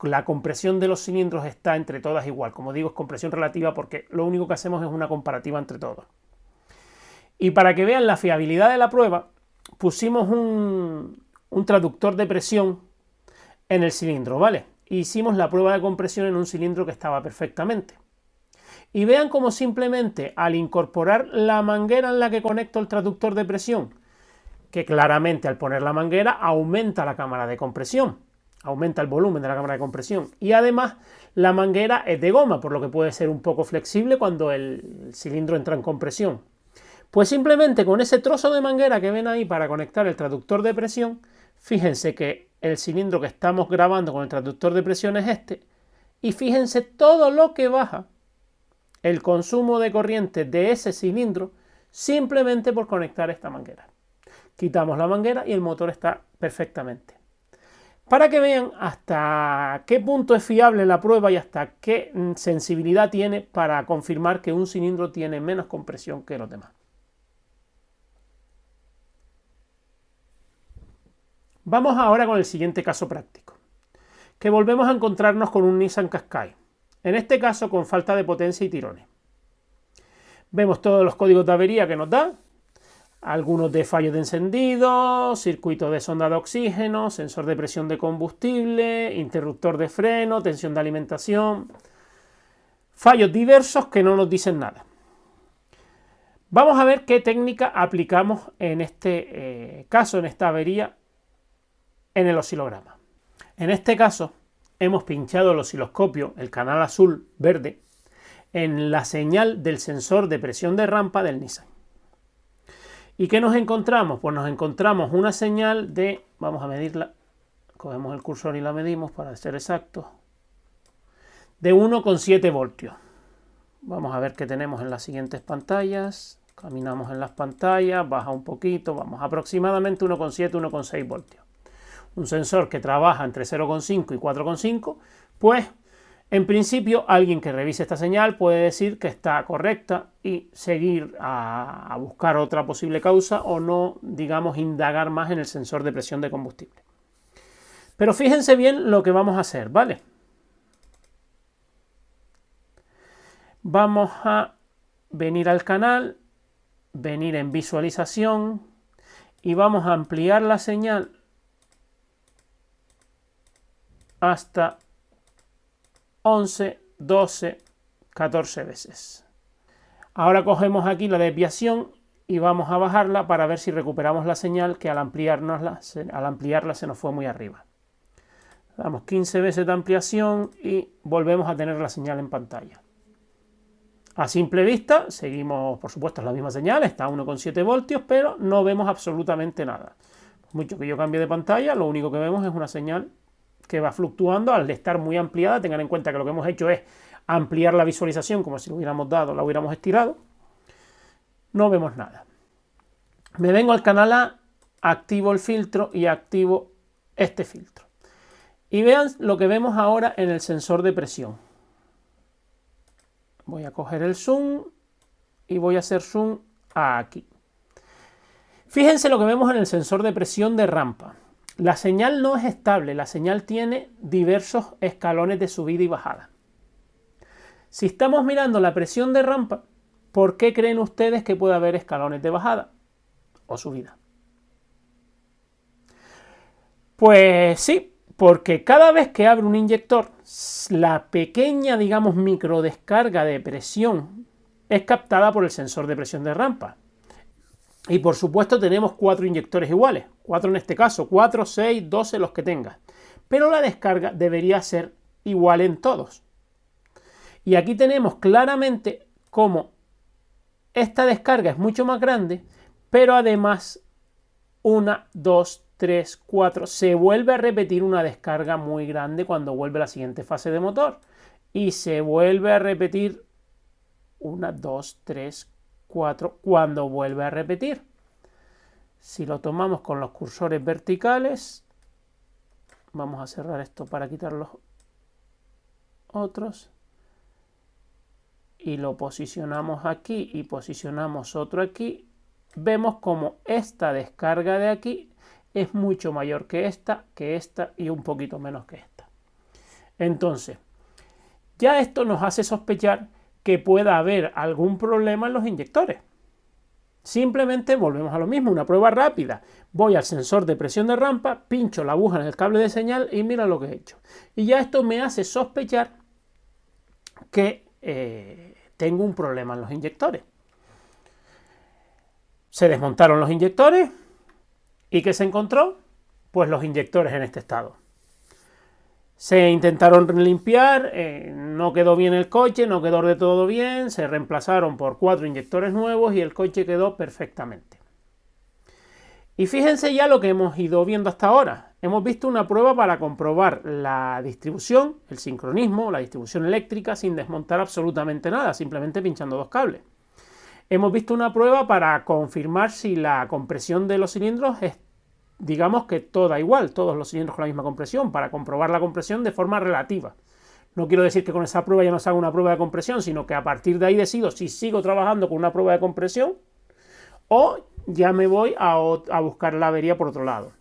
la compresión de los cilindros está entre todas igual. Como digo, es compresión relativa porque lo único que hacemos es una comparativa entre todos. Y para que vean la fiabilidad de la prueba, pusimos un traductor de presión en el cilindro, ¿vale? Hicimos la prueba de compresión en un cilindro que estaba perfectamente. Y vean cómo simplemente al incorporar la manguera en la que conecto el traductor de presión, que claramente al poner la manguera aumenta la cámara de compresión, aumenta el volumen de la cámara de compresión, y además la manguera es de goma, por lo que puede ser un poco flexible cuando el cilindro entra en compresión. Pues simplemente con ese trozo de manguera que ven ahí para conectar el traductor de presión, fíjense que el cilindro que estamos grabando con el traductor de presión es este, y fíjense todo lo que baja el consumo de corriente de ese cilindro simplemente por conectar esta manguera. Quitamos la manguera y el motor está perfectamente. Para que vean hasta qué punto es fiable la prueba y hasta qué sensibilidad tiene para confirmar que un cilindro tiene menos compresión que los demás. Vamos ahora con el siguiente caso práctico, que volvemos a encontrarnos con un Nissan Qashqai, en este caso con falta de potencia y tirones. Vemos todos los códigos de avería que nos da, algunos de fallos de encendido, circuito de sonda de oxígeno, sensor de presión de combustible, interruptor de freno, tensión de alimentación, fallos diversos que no nos dicen nada. Vamos a ver qué técnica aplicamos en este caso, en esta avería, en el oscilograma. En este caso, hemos pinchado el osciloscopio, el canal azul verde, en la señal del sensor de presión de rampa del Nissan. ¿Y qué nos encontramos? Pues nos encontramos una señal de, vamos a medirla, cogemos el cursor y la medimos para ser exactos, de 1,7 voltios. Vamos a ver qué tenemos en las siguientes pantallas. Caminamos en las pantallas, baja un poquito, vamos aproximadamente 1,7, 1,6 voltios. Un sensor que trabaja entre 0,5 y 4,5, pues en principio alguien que revise esta señal puede decir que está correcta y seguir a buscar otra posible causa o no, digamos, indagar más en el sensor de presión de combustible. Pero fíjense bien lo que vamos a hacer, ¿vale? Vamos a venir al canal, venir en visualización y vamos a ampliar la señal hasta 11, 12, 14 veces. Ahora cogemos aquí la desviación y vamos a bajarla para ver si recuperamos la señal que al ampliarla se nos fue muy arriba. Damos 15 veces de ampliación y volvemos a tener la señal en pantalla. A simple vista seguimos, por supuesto, la misma señal, está a 1,7 voltios, pero no vemos absolutamente nada. Por mucho que yo cambie de pantalla, lo único que vemos es una señal que va fluctuando al estar muy ampliada. Tengan en cuenta que lo que hemos hecho es ampliar la visualización como si lo hubiéramos dado, la hubiéramos estirado. No vemos nada. Me vengo al canal A, activo el filtro y activo este filtro. Y vean lo que vemos ahora en el sensor de presión. Voy a coger el zoom y voy a hacer zoom aquí. Fíjense lo que vemos en el sensor de presión de rampa. La señal no es estable, la señal tiene diversos escalones de subida y bajada. Si estamos mirando la presión de rampa, ¿por qué creen ustedes que puede haber escalones de bajada o subida? Pues sí, porque cada vez que abre un inyector, la pequeña, digamos, microdescarga de presión es captada por el sensor de presión de rampa. Y por supuesto tenemos 4 inyectores iguales, 4 en este caso, 4, 6, 12 los que tengas. Pero la descarga debería ser igual en todos. Y aquí tenemos claramente cómo esta descarga es mucho más grande, pero además 1, 2, 3, 4, se vuelve a repetir una descarga muy grande cuando vuelve la siguiente fase de motor. Y se vuelve a repetir 1, 2, 3, 4 cuando vuelve a repetir. Si lo tomamos con los cursores verticales, vamos a cerrar esto para quitarlos. otros y lo posicionamos aquí y posicionamos otro aquí, vemos como esta descarga de aquí es mucho mayor que esta y un poquito menos que esta. Entonces, ya esto nos hace sospechar que pueda haber algún problema en los inyectores. Simplemente volvemos a lo mismo, una prueba rápida. Voy al sensor de presión de rampa, pincho la aguja en el cable de señal y mira lo que he hecho. Y ya esto me hace sospechar que tengo un problema en los inyectores. Se desmontaron los inyectores y ¿qué se encontró? Pues los inyectores en este estado. Se intentaron limpiar, no quedó bien el coche, no quedó de todo bien, se reemplazaron por 4 inyectores nuevos y el coche quedó perfectamente. Y fíjense ya lo que hemos ido viendo hasta ahora. Hemos visto una prueba para comprobar la distribución, el sincronismo, la distribución eléctrica sin desmontar absolutamente nada, simplemente pinchando 2 cables. Hemos visto una prueba para confirmar si la compresión de los cilindros es, digamos que toda igual, todos los cilindros con la misma compresión, para comprobar la compresión de forma relativa. No quiero decir que con esa prueba ya no se haga una prueba de compresión, sino que a partir de ahí decido si sigo trabajando con una prueba de compresión o ya me voy a buscar la avería por otro lado.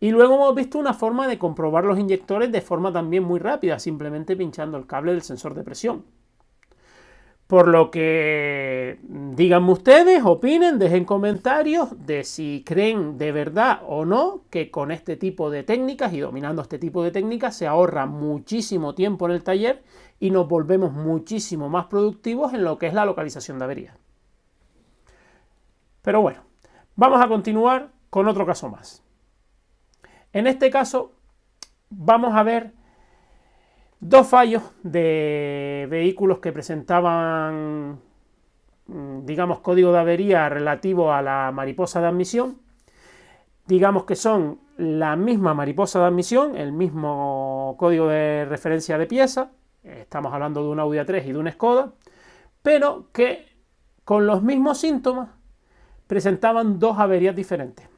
Y luego hemos visto una forma de comprobar los inyectores de forma también muy rápida, simplemente pinchando el cable del sensor de presión. Por lo que díganme ustedes, opinen, dejen comentarios de si creen de verdad o no que con este tipo de técnicas y dominando este tipo de técnicas se ahorra muchísimo tiempo en el taller y nos volvemos muchísimo más productivos en lo que es la localización de averías. Pero bueno, vamos a continuar con otro caso más. En este caso vamos a ver 2 fallos de vehículos que presentaban, digamos, código de avería relativo a la mariposa de admisión. Digamos que son la misma mariposa de admisión, el mismo código de referencia de pieza. Estamos hablando de un Audi A3 y de un Skoda, pero que con los mismos síntomas presentaban 2 averías diferentes.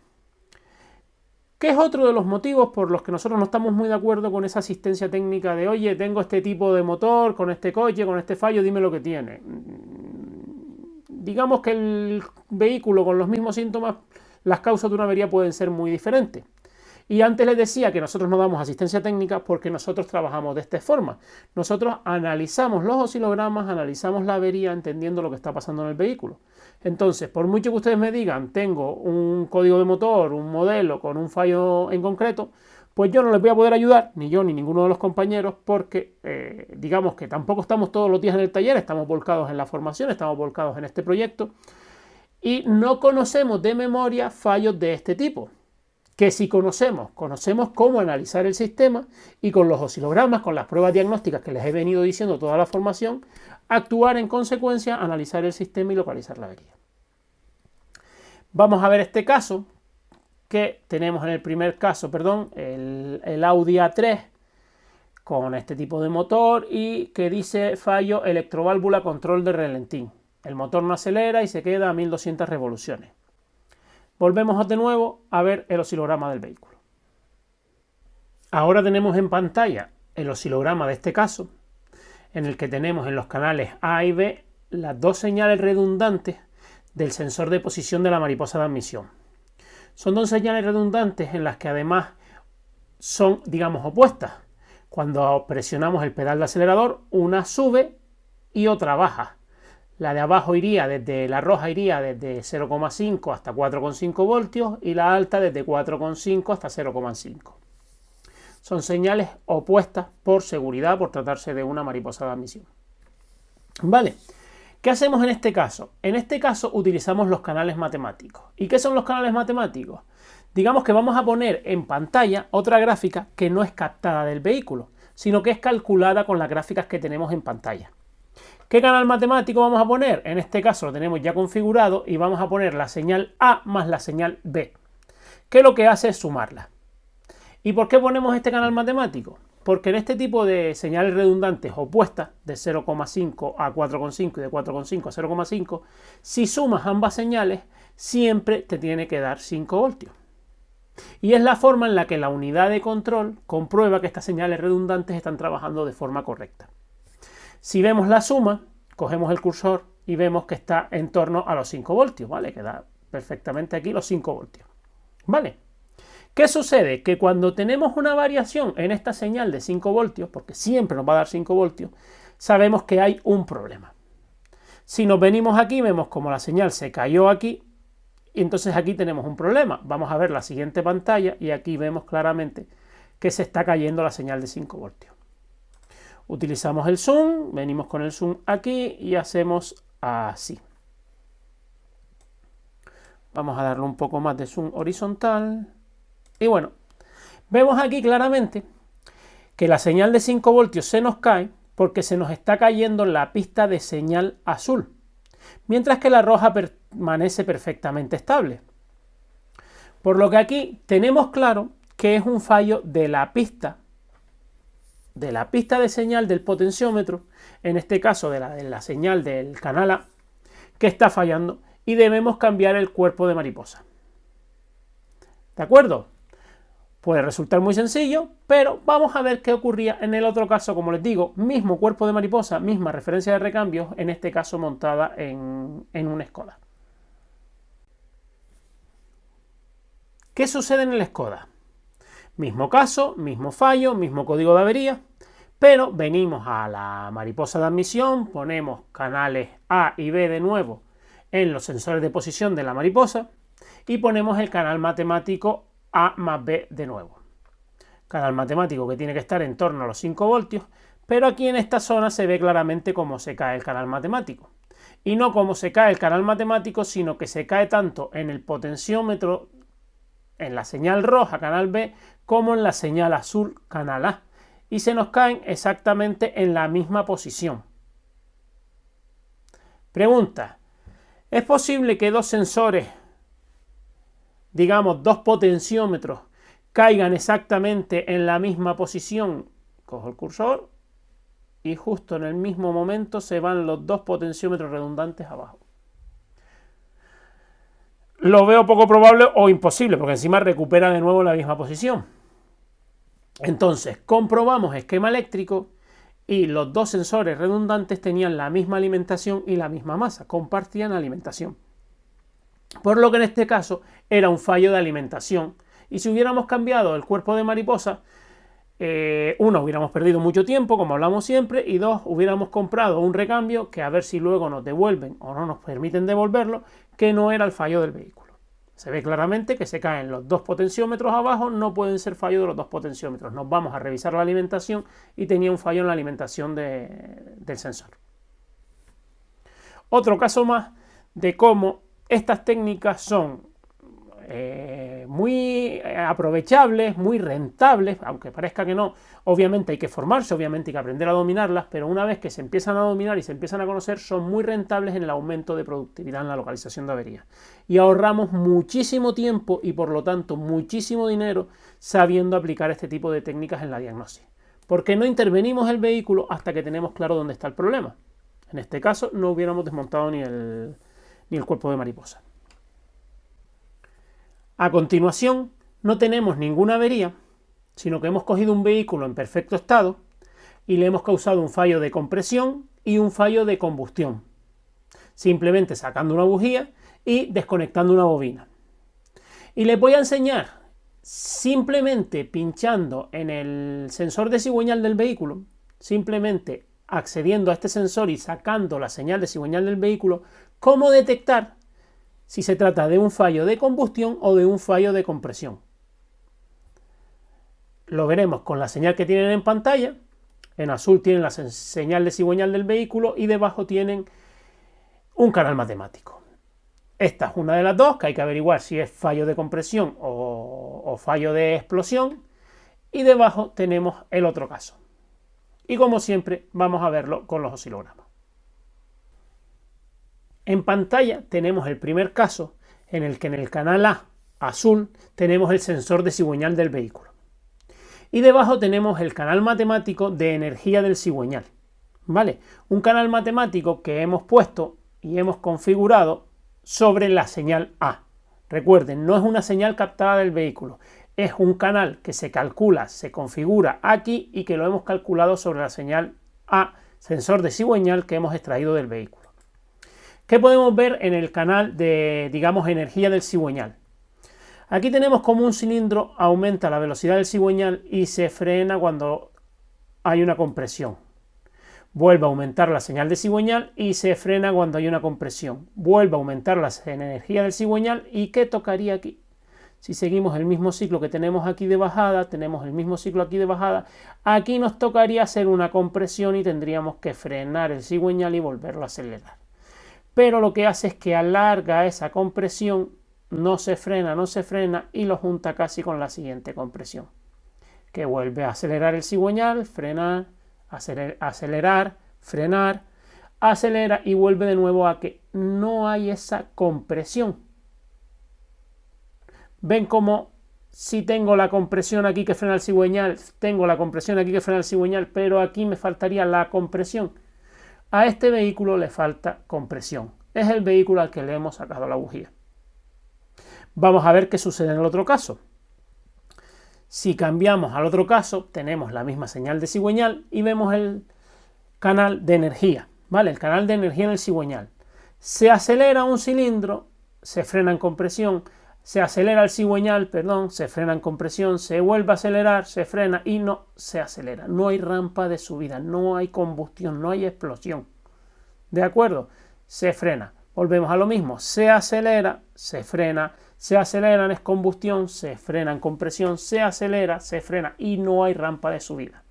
¿Qué es otro de los motivos por los que nosotros no estamos muy de acuerdo con esa asistencia técnica de oye, tengo este tipo de motor, con este coche, con este fallo, dime lo que tiene? Digamos que el vehículo con los mismos síntomas, las causas de una avería pueden ser muy diferentes. Y antes les decía que nosotros no damos asistencia técnica porque nosotros trabajamos de esta forma. Nosotros analizamos los oscilogramas, analizamos la avería entendiendo lo que está pasando en el vehículo. Entonces, por mucho que ustedes me digan, tengo un código de motor, un modelo con un fallo en concreto, pues yo no les voy a poder ayudar, ni yo ni ninguno de los compañeros, porque digamos que tampoco estamos todos los días en el taller, estamos volcados en la formación, estamos volcados en este proyecto y no conocemos de memoria fallos de este tipo. Que si conocemos cómo analizar el sistema y con los oscilogramas, con las pruebas diagnósticas que les he venido diciendo toda la formación, actuar en consecuencia, analizar el sistema y localizar la avería. Vamos a ver este caso que tenemos en el primer caso, el Audi A3 con este tipo de motor y que dice fallo electroválvula control de relentín. El motor no acelera y se queda a 1200 revoluciones. Volvemos de nuevo a ver el oscilograma del vehículo. Ahora tenemos en pantalla el oscilograma de este caso, en el que tenemos en los canales A y B las 2 señales redundantes del sensor de posición de la mariposa de admisión. Son 2 señales redundantes en las que además son, digamos, opuestas. Cuando presionamos el pedal de acelerador, una sube y otra baja. La de abajo la roja iría desde 0,5 hasta 4,5 voltios y la alta desde 4,5 hasta 0,5. Son señales opuestas por seguridad, por tratarse de una mariposa de admisión. Vale, ¿qué hacemos en este caso? En este caso utilizamos los canales matemáticos. ¿Y qué son los canales matemáticos? Digamos que vamos a poner en pantalla otra gráfica que no es captada del vehículo, sino que es calculada con las gráficas que tenemos en pantalla. ¿Qué canal matemático vamos a poner? En este caso lo tenemos ya configurado y vamos a poner la señal A más la señal B, que lo que hace es sumarla. ¿Y por qué ponemos este canal matemático? Porque en este tipo de señales redundantes opuestas, de 0,5 a 4,5 y de 4,5 a 0,5, si sumas ambas señales, siempre te tiene que dar 5 voltios. Y es la forma en la que la unidad de control comprueba que estas señales redundantes están trabajando de forma correcta. Si vemos la suma, cogemos el cursor y vemos que está en torno a los 5 voltios, ¿vale? Queda perfectamente aquí los 5 voltios, ¿vale? ¿Qué sucede? Que cuando tenemos una variación en esta señal de 5 voltios, porque siempre nos va a dar 5 voltios, sabemos que hay un problema. Si nos venimos aquí, vemos como la señal se cayó aquí, y entonces aquí tenemos un problema. Vamos a ver la siguiente pantalla y aquí vemos claramente que se está cayendo la señal de 5 voltios. Utilizamos el zoom, venimos con el zoom aquí y hacemos así. Vamos a darle un poco más de zoom horizontal. Y bueno, vemos aquí claramente que la señal de 5 voltios se nos cae porque se nos está cayendo la pista de señal azul, mientras que la roja permanece perfectamente estable. Por lo que aquí tenemos claro que es un fallo de la pista de señal del potenciómetro, en este caso de la señal del canal A, que está fallando y debemos cambiar el cuerpo de mariposa. ¿De acuerdo? Puede resultar muy sencillo, pero vamos a ver qué ocurría en el otro caso. Como les digo, mismo cuerpo de mariposa, misma referencia de recambios, en este caso montada en un Skoda. ¿Qué sucede en el Skoda? Mismo caso, mismo fallo, mismo código de avería, pero venimos a la mariposa de admisión, ponemos canales A y B de nuevo en los sensores de posición de la mariposa y ponemos el canal matemático A más B de nuevo. Canal matemático que tiene que estar en torno a los 5 voltios, pero aquí en esta zona se ve claramente cómo se cae el canal matemático. Y no cómo se cae el canal matemático, sino que se cae tanto en el potenciómetro, en la señal roja, canal B, como en la señal azul, canal A. Y se nos caen exactamente en la misma posición. Pregunta: ¿es posible que dos sensores, digamos dos potenciómetros, caigan exactamente en la misma posición? Cojo el cursor y justo en el mismo momento se van los dos potenciómetros redundantes abajo. Lo veo poco probable o imposible, porque encima recupera de nuevo la misma posición. Entonces, comprobamos esquema eléctrico y los dos sensores redundantes tenían la misma alimentación y la misma masa, compartían alimentación. Por lo que en este caso era un fallo de alimentación. Y si hubiéramos cambiado el cuerpo de mariposa, uno, hubiéramos perdido mucho tiempo, como hablamos siempre, y dos, hubiéramos comprado un recambio que a ver si luego nos devuelven o no nos permiten devolverlo, que no era el fallo del vehículo. Se ve claramente que se caen los dos potenciómetros abajo, no pueden ser fallo de los dos potenciómetros. Nos vamos a revisar la alimentación y tenía un fallo en la alimentación del sensor. Otro caso más de cómo estas técnicas son muy aprovechables, muy rentables, aunque parezca que no. Obviamente hay que formarse, obviamente hay que aprender a dominarlas, pero una vez que se empiezan a dominar y se empiezan a conocer, son muy rentables en el aumento de productividad en la localización de averías. Y ahorramos muchísimo tiempo y por lo tanto muchísimo dinero sabiendo aplicar este tipo de técnicas en la diagnosis. Porque no intervenimos el vehículo hasta que tenemos claro dónde está el problema. En este caso no hubiéramos desmontado ni el cuerpo de mariposa. A continuación, no tenemos ninguna avería, sino que hemos cogido un vehículo en perfecto estado y le hemos causado un fallo de compresión y un fallo de combustión, simplemente sacando una bujía y desconectando una bobina. Y les voy a enseñar, simplemente pinchando en el sensor de cigüeñal del vehículo, simplemente accediendo a este sensor y sacando la señal de cigüeñal del vehículo, cómo detectar si se trata de un fallo de combustión o de un fallo de compresión. Lo veremos con la señal que tienen en pantalla. En azul tienen la señal de cigüeñal del vehículo y debajo tienen un canal matemático. Esta es una de las dos, que hay que averiguar si es fallo de compresión o fallo de explosión. Y debajo tenemos el otro caso. Y como siempre, vamos a verlo con los oscilogramas. En pantalla tenemos el primer caso en el que en el canal A azul tenemos el sensor de cigüeñal del vehículo. Y debajo tenemos el canal matemático de energía del cigüeñal. ¿Vale? Un canal matemático que hemos puesto y hemos configurado sobre la señal A. Recuerden, no es una señal captada del vehículo. Es un canal que se calcula, se configura aquí y que lo hemos calculado sobre la señal A sensor de cigüeñal que hemos extraído del vehículo. ¿Qué podemos ver en el canal de, digamos, energía del cigüeñal? Aquí tenemos como un cilindro aumenta la velocidad del cigüeñal y se frena cuando hay una compresión. Vuelve a aumentar la señal de cigüeñal y se frena cuando hay una compresión. Vuelve a aumentar la energía del cigüeñal y ¿qué tocaría aquí? Si seguimos el mismo ciclo que tenemos aquí de bajada, tenemos el mismo ciclo aquí de bajada, aquí nos tocaría hacer una compresión y tendríamos que frenar el cigüeñal y volverlo a acelerar. Pero lo que hace es que alarga esa compresión, no se frena y lo junta casi con la siguiente compresión, que vuelve a acelerar el cigüeñal, frenar, acelerar, frenar, acelera y vuelve de nuevo a que no hay esa compresión. Ven como si tengo la compresión aquí que frena el cigüeñal, tengo la compresión aquí que frena el cigüeñal, pero aquí me faltaría la compresión. A este vehículo le falta compresión. Es el vehículo al que le hemos sacado la bujía. Vamos a ver qué sucede en el otro caso. Si cambiamos al otro caso, tenemos la misma señal de cigüeñal y vemos el canal de energía, ¿vale? El canal de energía en el cigüeñal. Se acelera un cilindro, se frena en compresión, se acelera el cigüeñal, perdón, se frena en compresión, se vuelve a acelerar, se frena y no se acelera. No hay rampa de subida, no hay combustión, no hay explosión. ¿De acuerdo? Se frena. Volvemos a lo mismo. Se acelera, se frena, se acelera en combustión, se frena en compresión, se acelera, se frena y no hay rampa de subida.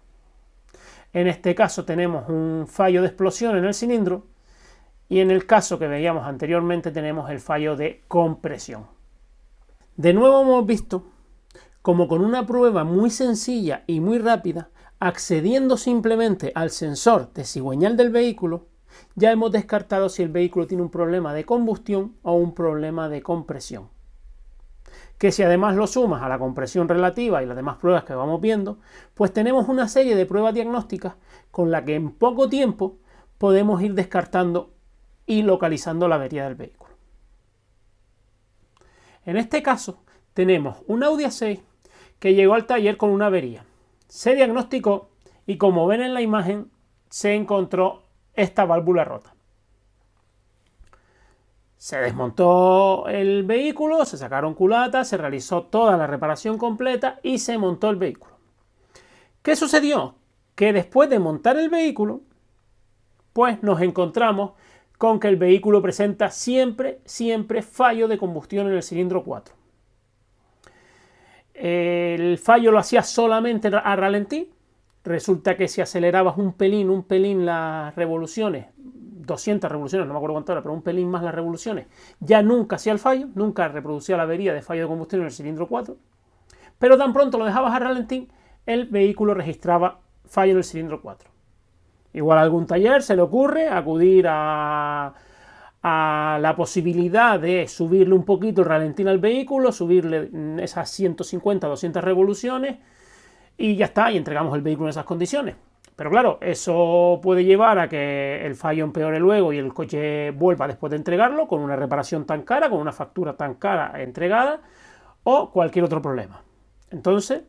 En este caso tenemos un fallo de explosión en el cilindro y en el caso que veíamos anteriormente tenemos el fallo de compresión. De nuevo hemos visto como con una prueba muy sencilla y muy rápida, accediendo simplemente al sensor de cigüeñal del vehículo, ya hemos descartado si el vehículo tiene un problema de combustión o un problema de compresión. Que si además lo sumas a la compresión relativa y las demás pruebas que vamos viendo, pues tenemos una serie de pruebas diagnósticas con la que en poco tiempo podemos ir descartando y localizando la avería del vehículo. En este caso tenemos un Audi A6 que llegó al taller con una avería. Se diagnosticó y como ven en la imagen se encontró esta válvula rota. Se desmontó el vehículo, se sacaron culatas, se realizó toda la reparación completa y se montó el vehículo. ¿Qué sucedió? Que después de montar el vehículo, pues nos encontramos con que el vehículo presenta siempre fallo de combustión en el cilindro 4. El fallo lo hacía solamente a ralentí. Resulta que si acelerabas un pelín las revoluciones, 200 revoluciones, no me acuerdo cuánto era, pero un pelín más las revoluciones, ya nunca hacía el fallo, nunca reproducía la avería de fallo de combustión en el cilindro 4. Pero tan pronto lo dejabas a ralentí, el vehículo registraba fallo en el cilindro 4. Igual a algún taller se le ocurre acudir a la posibilidad de subirle un poquito el ralentín al vehículo, subirle esas 150, 200 revoluciones y ya está, y entregamos el vehículo en esas condiciones. Pero claro, eso puede llevar a que el fallo empeore luego y el coche vuelva después de entregarlo con una reparación tan cara, con una factura tan cara entregada o cualquier otro problema. Entonces,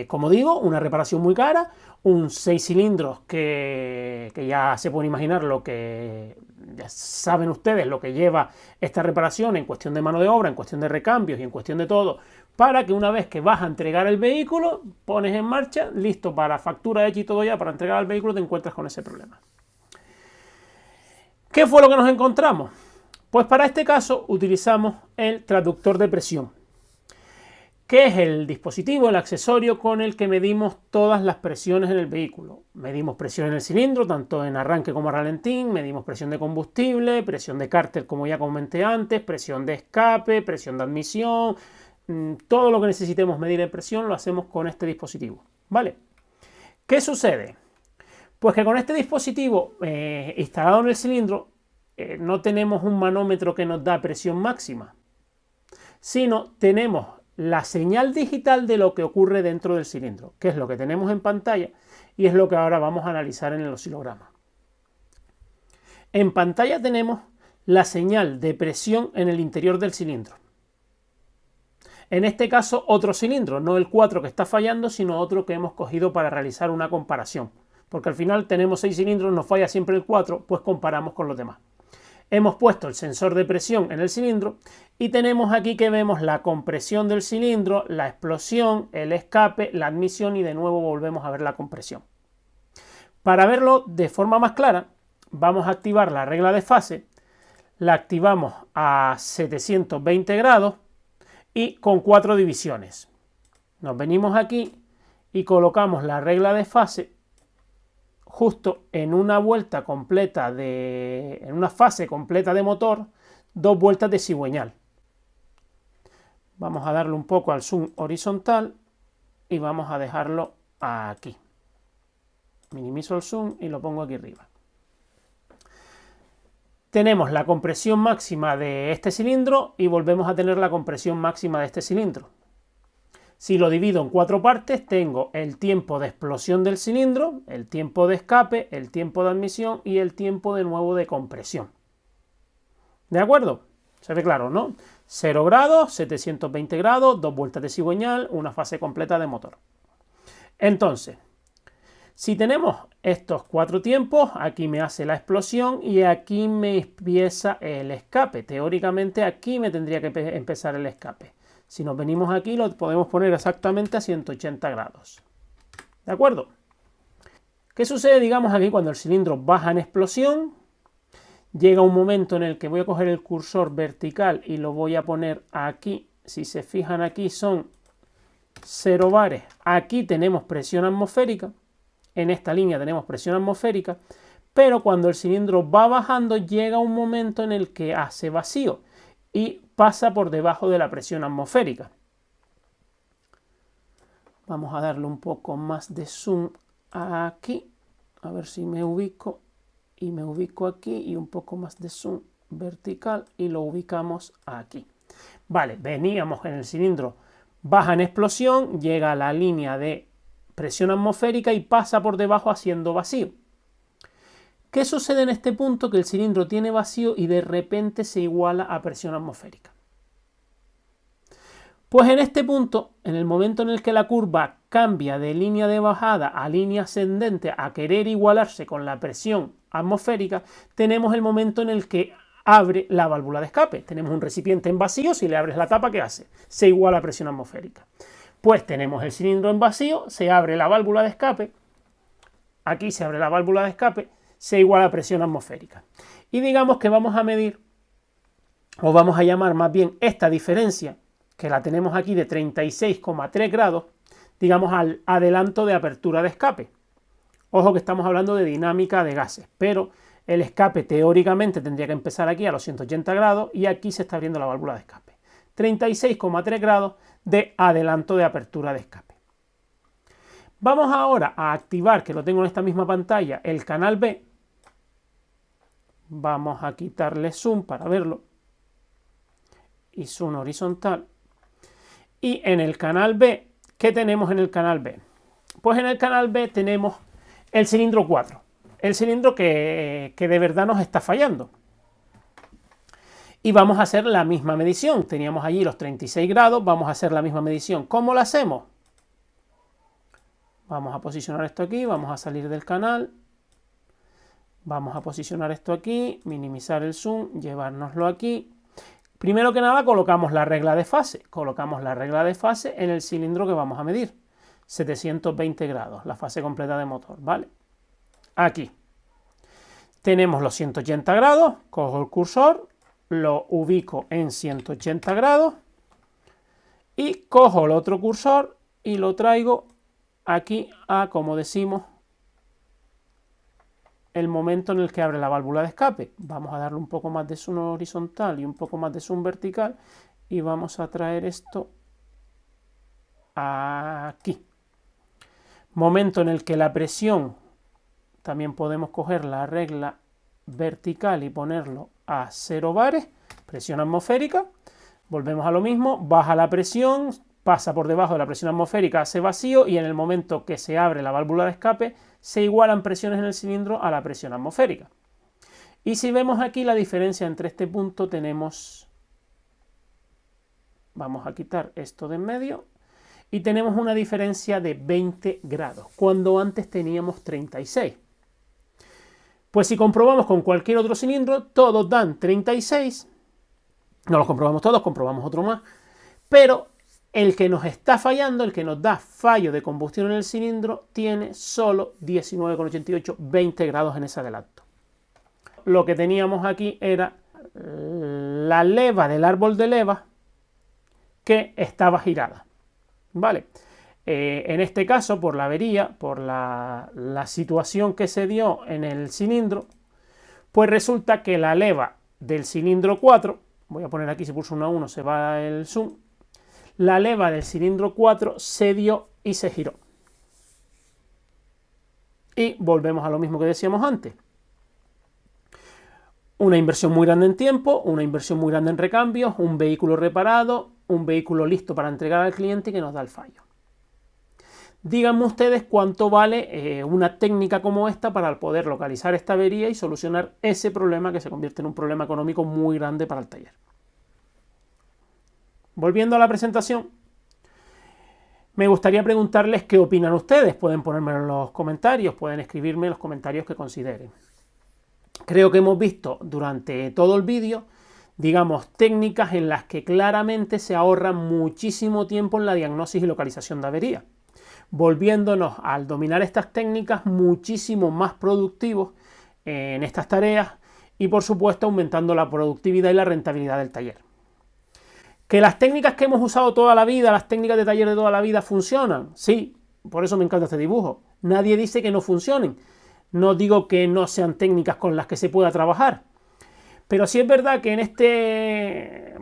como digo, una reparación muy cara, un 6 cilindros que ya se pueden imaginar lo que, ya saben ustedes lo que lleva esta reparación en cuestión de mano de obra, en cuestión de recambios y en cuestión de todo, para que una vez que vas a entregar el vehículo, pones en marcha, listo para factura hecha y todo ya, para entregar el vehículo te encuentras con ese problema. ¿Qué fue lo que nos encontramos? Pues para este caso utilizamos el transductor de presión, que es el dispositivo, el accesorio con el que medimos todas las presiones en el vehículo. Medimos presión en el cilindro, tanto en arranque como ralentín, medimos presión de combustible, presión de cárter, como ya comenté antes, presión de escape, presión de admisión, todo lo que necesitemos medir en presión lo hacemos con este dispositivo, ¿vale? ¿Qué sucede? Pues que con este dispositivo instalado en el cilindro no tenemos un manómetro que nos da presión máxima, sino tenemos la señal digital de lo que ocurre dentro del cilindro, que es lo que tenemos en pantalla y es lo que ahora vamos a analizar en el oscilograma. En pantalla tenemos la señal de presión en el interior del cilindro. En este caso otro cilindro, no el 4 que está fallando, sino otro que hemos cogido para realizar una comparación, porque al final tenemos 6 cilindros, nos falla siempre el 4, pues comparamos con los demás. Hemos puesto el sensor de presión en el cilindro y tenemos aquí que vemos la compresión del cilindro, la explosión, el escape, la admisión y de nuevo volvemos a ver la compresión. Para verlo de forma más clara, vamos a activar la regla de fase, la activamos a 720 grados y con 4 divisiones. Nos venimos aquí y colocamos la regla de fase justo en una vuelta completa en una fase completa de motor, 2 vueltas de cigüeñal. Vamos a darle un poco al zoom horizontal y vamos a dejarlo aquí. Minimizo el zoom y lo pongo aquí arriba. Tenemos la compresión máxima de este cilindro y volvemos a tener la compresión máxima de este cilindro. Si lo divido en 4 partes, tengo el tiempo de explosión del cilindro, el tiempo de escape, el tiempo de admisión y el tiempo de nuevo de compresión. ¿De acuerdo? Se ve claro, ¿no? 0 grados, 720 grados, 2 vueltas de cigüeñal, una fase completa de motor. Entonces, si tenemos estos 4 tiempos, aquí me hace la explosión y aquí me empieza el escape. Teóricamente aquí me tendría que empezar el escape. Si nos venimos aquí lo podemos poner exactamente a 180 grados. ¿De acuerdo? ¿Qué sucede, digamos, aquí cuando el cilindro baja en explosión? Llega un momento en el que voy a coger el cursor vertical y lo voy a poner aquí. Si se fijan aquí son 0 bares. Aquí tenemos presión atmosférica. En esta línea tenemos presión atmosférica. Pero cuando el cilindro va bajando llega un momento en el que hace vacío y pasa por debajo de la presión atmosférica. Vamos a darle un poco más de zoom aquí, a ver si me ubico, y me ubico aquí y un poco más de zoom vertical y lo ubicamos aquí. Vale, veníamos en el cilindro, baja en explosión, llega a la línea de presión atmosférica y pasa por debajo haciendo vacío. ¿Qué sucede en este punto? Que el cilindro tiene vacío y de repente se iguala a presión atmosférica. Pues en este punto, en el momento en el que la curva cambia de línea de bajada a línea ascendente a querer igualarse con la presión atmosférica, tenemos el momento en el que abre la válvula de escape. Tenemos un recipiente en vacío, si le abres la tapa, ¿qué hace? Se iguala a presión atmosférica. Pues tenemos el cilindro en vacío, se abre la válvula de escape, aquí se abre la válvula de escape, se iguala a presión atmosférica. Y digamos que vamos a medir, o vamos a llamar más bien esta diferencia, que la tenemos aquí de 36,3 grados, digamos al adelanto de apertura de escape. Ojo que estamos hablando de dinámica de gases, pero el escape teóricamente tendría que empezar aquí a los 180 grados y aquí se está abriendo la válvula de escape. 36,3 grados de adelanto de apertura de escape. Vamos ahora a activar, que lo tengo en esta misma pantalla, el canal B. Vamos a quitarle zoom para verlo. Y zoom horizontal. Y en el canal B, ¿qué tenemos en el canal B? Pues en el canal B tenemos el cilindro 4. El cilindro que de verdad nos está fallando. Y vamos a hacer la misma medición. Teníamos allí los 36 grados, vamos a hacer la misma medición. ¿Cómo la hacemos? Vamos a posicionar esto aquí, vamos a salir del canal. Vamos a posicionar esto aquí, minimizar el zoom, llevárnoslo aquí. Primero que nada colocamos la regla de fase. Colocamos la regla de fase en el cilindro que vamos a medir. 720 grados, la fase completa de motor, ¿vale? Aquí. Tenemos los 180 grados, cojo el cursor, lo ubico en 180 grados y cojo el otro cursor y lo traigo aquí a, como decimos, el momento en el que abre la válvula de escape. Vamos a darle un poco más de zoom horizontal y un poco más de zoom vertical y vamos a traer esto aquí. Momento en el que la presión, también podemos coger la regla vertical y ponerlo a 0 bares, presión atmosférica. Volvemos a lo mismo, baja la presión, pasa por debajo de la presión atmosférica, hace vacío y en el momento que se abre la válvula de escape se igualan presiones en el cilindro a la presión atmosférica. Y si vemos aquí la diferencia entre este punto tenemos, vamos a quitar esto de en medio y tenemos una diferencia de 20 grados, cuando antes teníamos 36. Pues si comprobamos con cualquier otro cilindro, todos dan 36, no los comprobamos todos, comprobamos otro más, pero el que nos está fallando, el que nos da fallo de combustión en el cilindro, tiene solo 19,88, 20 grados en ese adelanto. Lo que teníamos aquí era la leva del árbol de leva que estaba girada, ¿vale? En este caso, por la avería, por la situación que se dio en el cilindro, pues resulta que la leva del cilindro 4, voy a poner aquí, si pulso 1 a 1 se va el zoom, la leva del cilindro 4 se dio y se giró. Y volvemos a lo mismo que decíamos antes. Una inversión muy grande en tiempo, una inversión muy grande en recambios, un vehículo reparado, un vehículo listo para entregar al cliente que nos da el fallo. Díganme ustedes cuánto vale una técnica como esta para poder localizar esta avería y solucionar ese problema que se convierte en un problema económico muy grande para el taller. Volviendo a la presentación, me gustaría preguntarles qué opinan ustedes. Pueden ponérmelo en los comentarios, pueden escribirme en los comentarios que consideren. Creo que hemos visto durante todo el vídeo, digamos, técnicas en las que claramente se ahorra muchísimo tiempo en la diagnosis y localización de avería, volviéndonos al dominar estas técnicas muchísimo más productivos en estas tareas y, por supuesto, aumentando la productividad y la rentabilidad del taller. ¿Que las técnicas que hemos usado toda la vida, las técnicas de taller de toda la vida, funcionan? Sí, por eso me encanta este dibujo. Nadie dice que no funcionen. No digo que no sean técnicas con las que se pueda trabajar. Pero sí es verdad que en este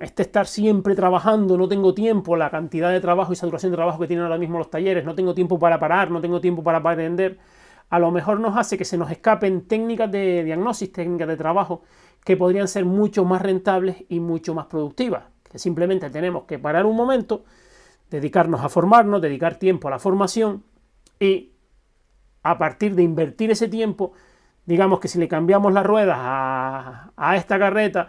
estar siempre trabajando, no tengo tiempo, la cantidad de trabajo y saturación de trabajo que tienen ahora mismo los talleres, no tengo tiempo para parar, no tengo tiempo para aprender, a lo mejor nos hace que se nos escapen técnicas de diagnosis, técnicas de trabajo, que podrían ser mucho más rentables y mucho más productivas. Que simplemente tenemos que parar un momento, dedicarnos a formarnos, dedicar tiempo a la formación y a partir de invertir ese tiempo, digamos que si le cambiamos las ruedas a esta carreta,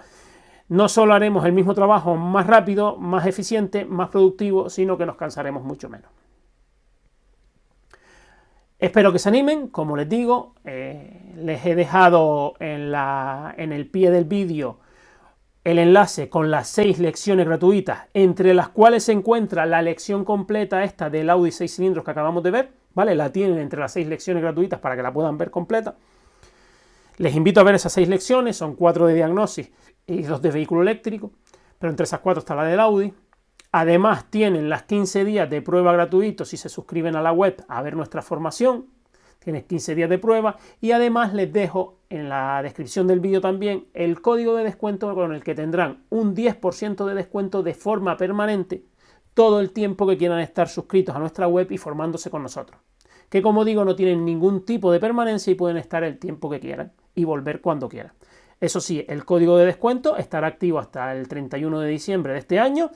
no solo haremos el mismo trabajo más rápido, más eficiente, más productivo, sino que nos cansaremos mucho menos. Espero que se animen, como les digo, les he dejado en el pie del vídeo el enlace con las 6 lecciones gratuitas, entre las cuales se encuentra la lección completa esta del Audi 6 cilindros que acabamos de ver, ¿vale? La tienen entre las 6 lecciones gratuitas para que la puedan ver completa. Les invito a ver esas 6 lecciones, son 4 de diagnosis y 2 de vehículo eléctrico, pero entre esas 4 está la del Audi. Además tienen las 15 días de prueba gratuitos si se suscriben a la web a ver nuestra formación. Tienes 15 días de prueba y además les dejo en la descripción del vídeo también el código de descuento con el que tendrán un 10% de descuento de forma permanente todo el tiempo que quieran estar suscritos a nuestra web y formándose con nosotros. Que como digo no tienen ningún tipo de permanencia y pueden estar el tiempo que quieran y volver cuando quieran. Eso sí, el código de descuento estará activo hasta el 31 de diciembre de este año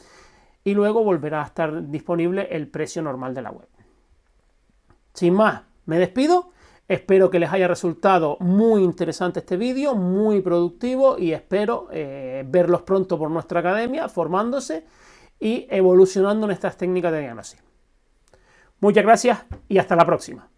y luego volverá a estar disponible el precio normal de la web. Sin más, me despido. Espero que les haya resultado muy interesante este vídeo, muy productivo y espero verlos pronto por nuestra academia, formándose y evolucionando en estas técnicas de diagnosis. Muchas gracias y hasta la próxima.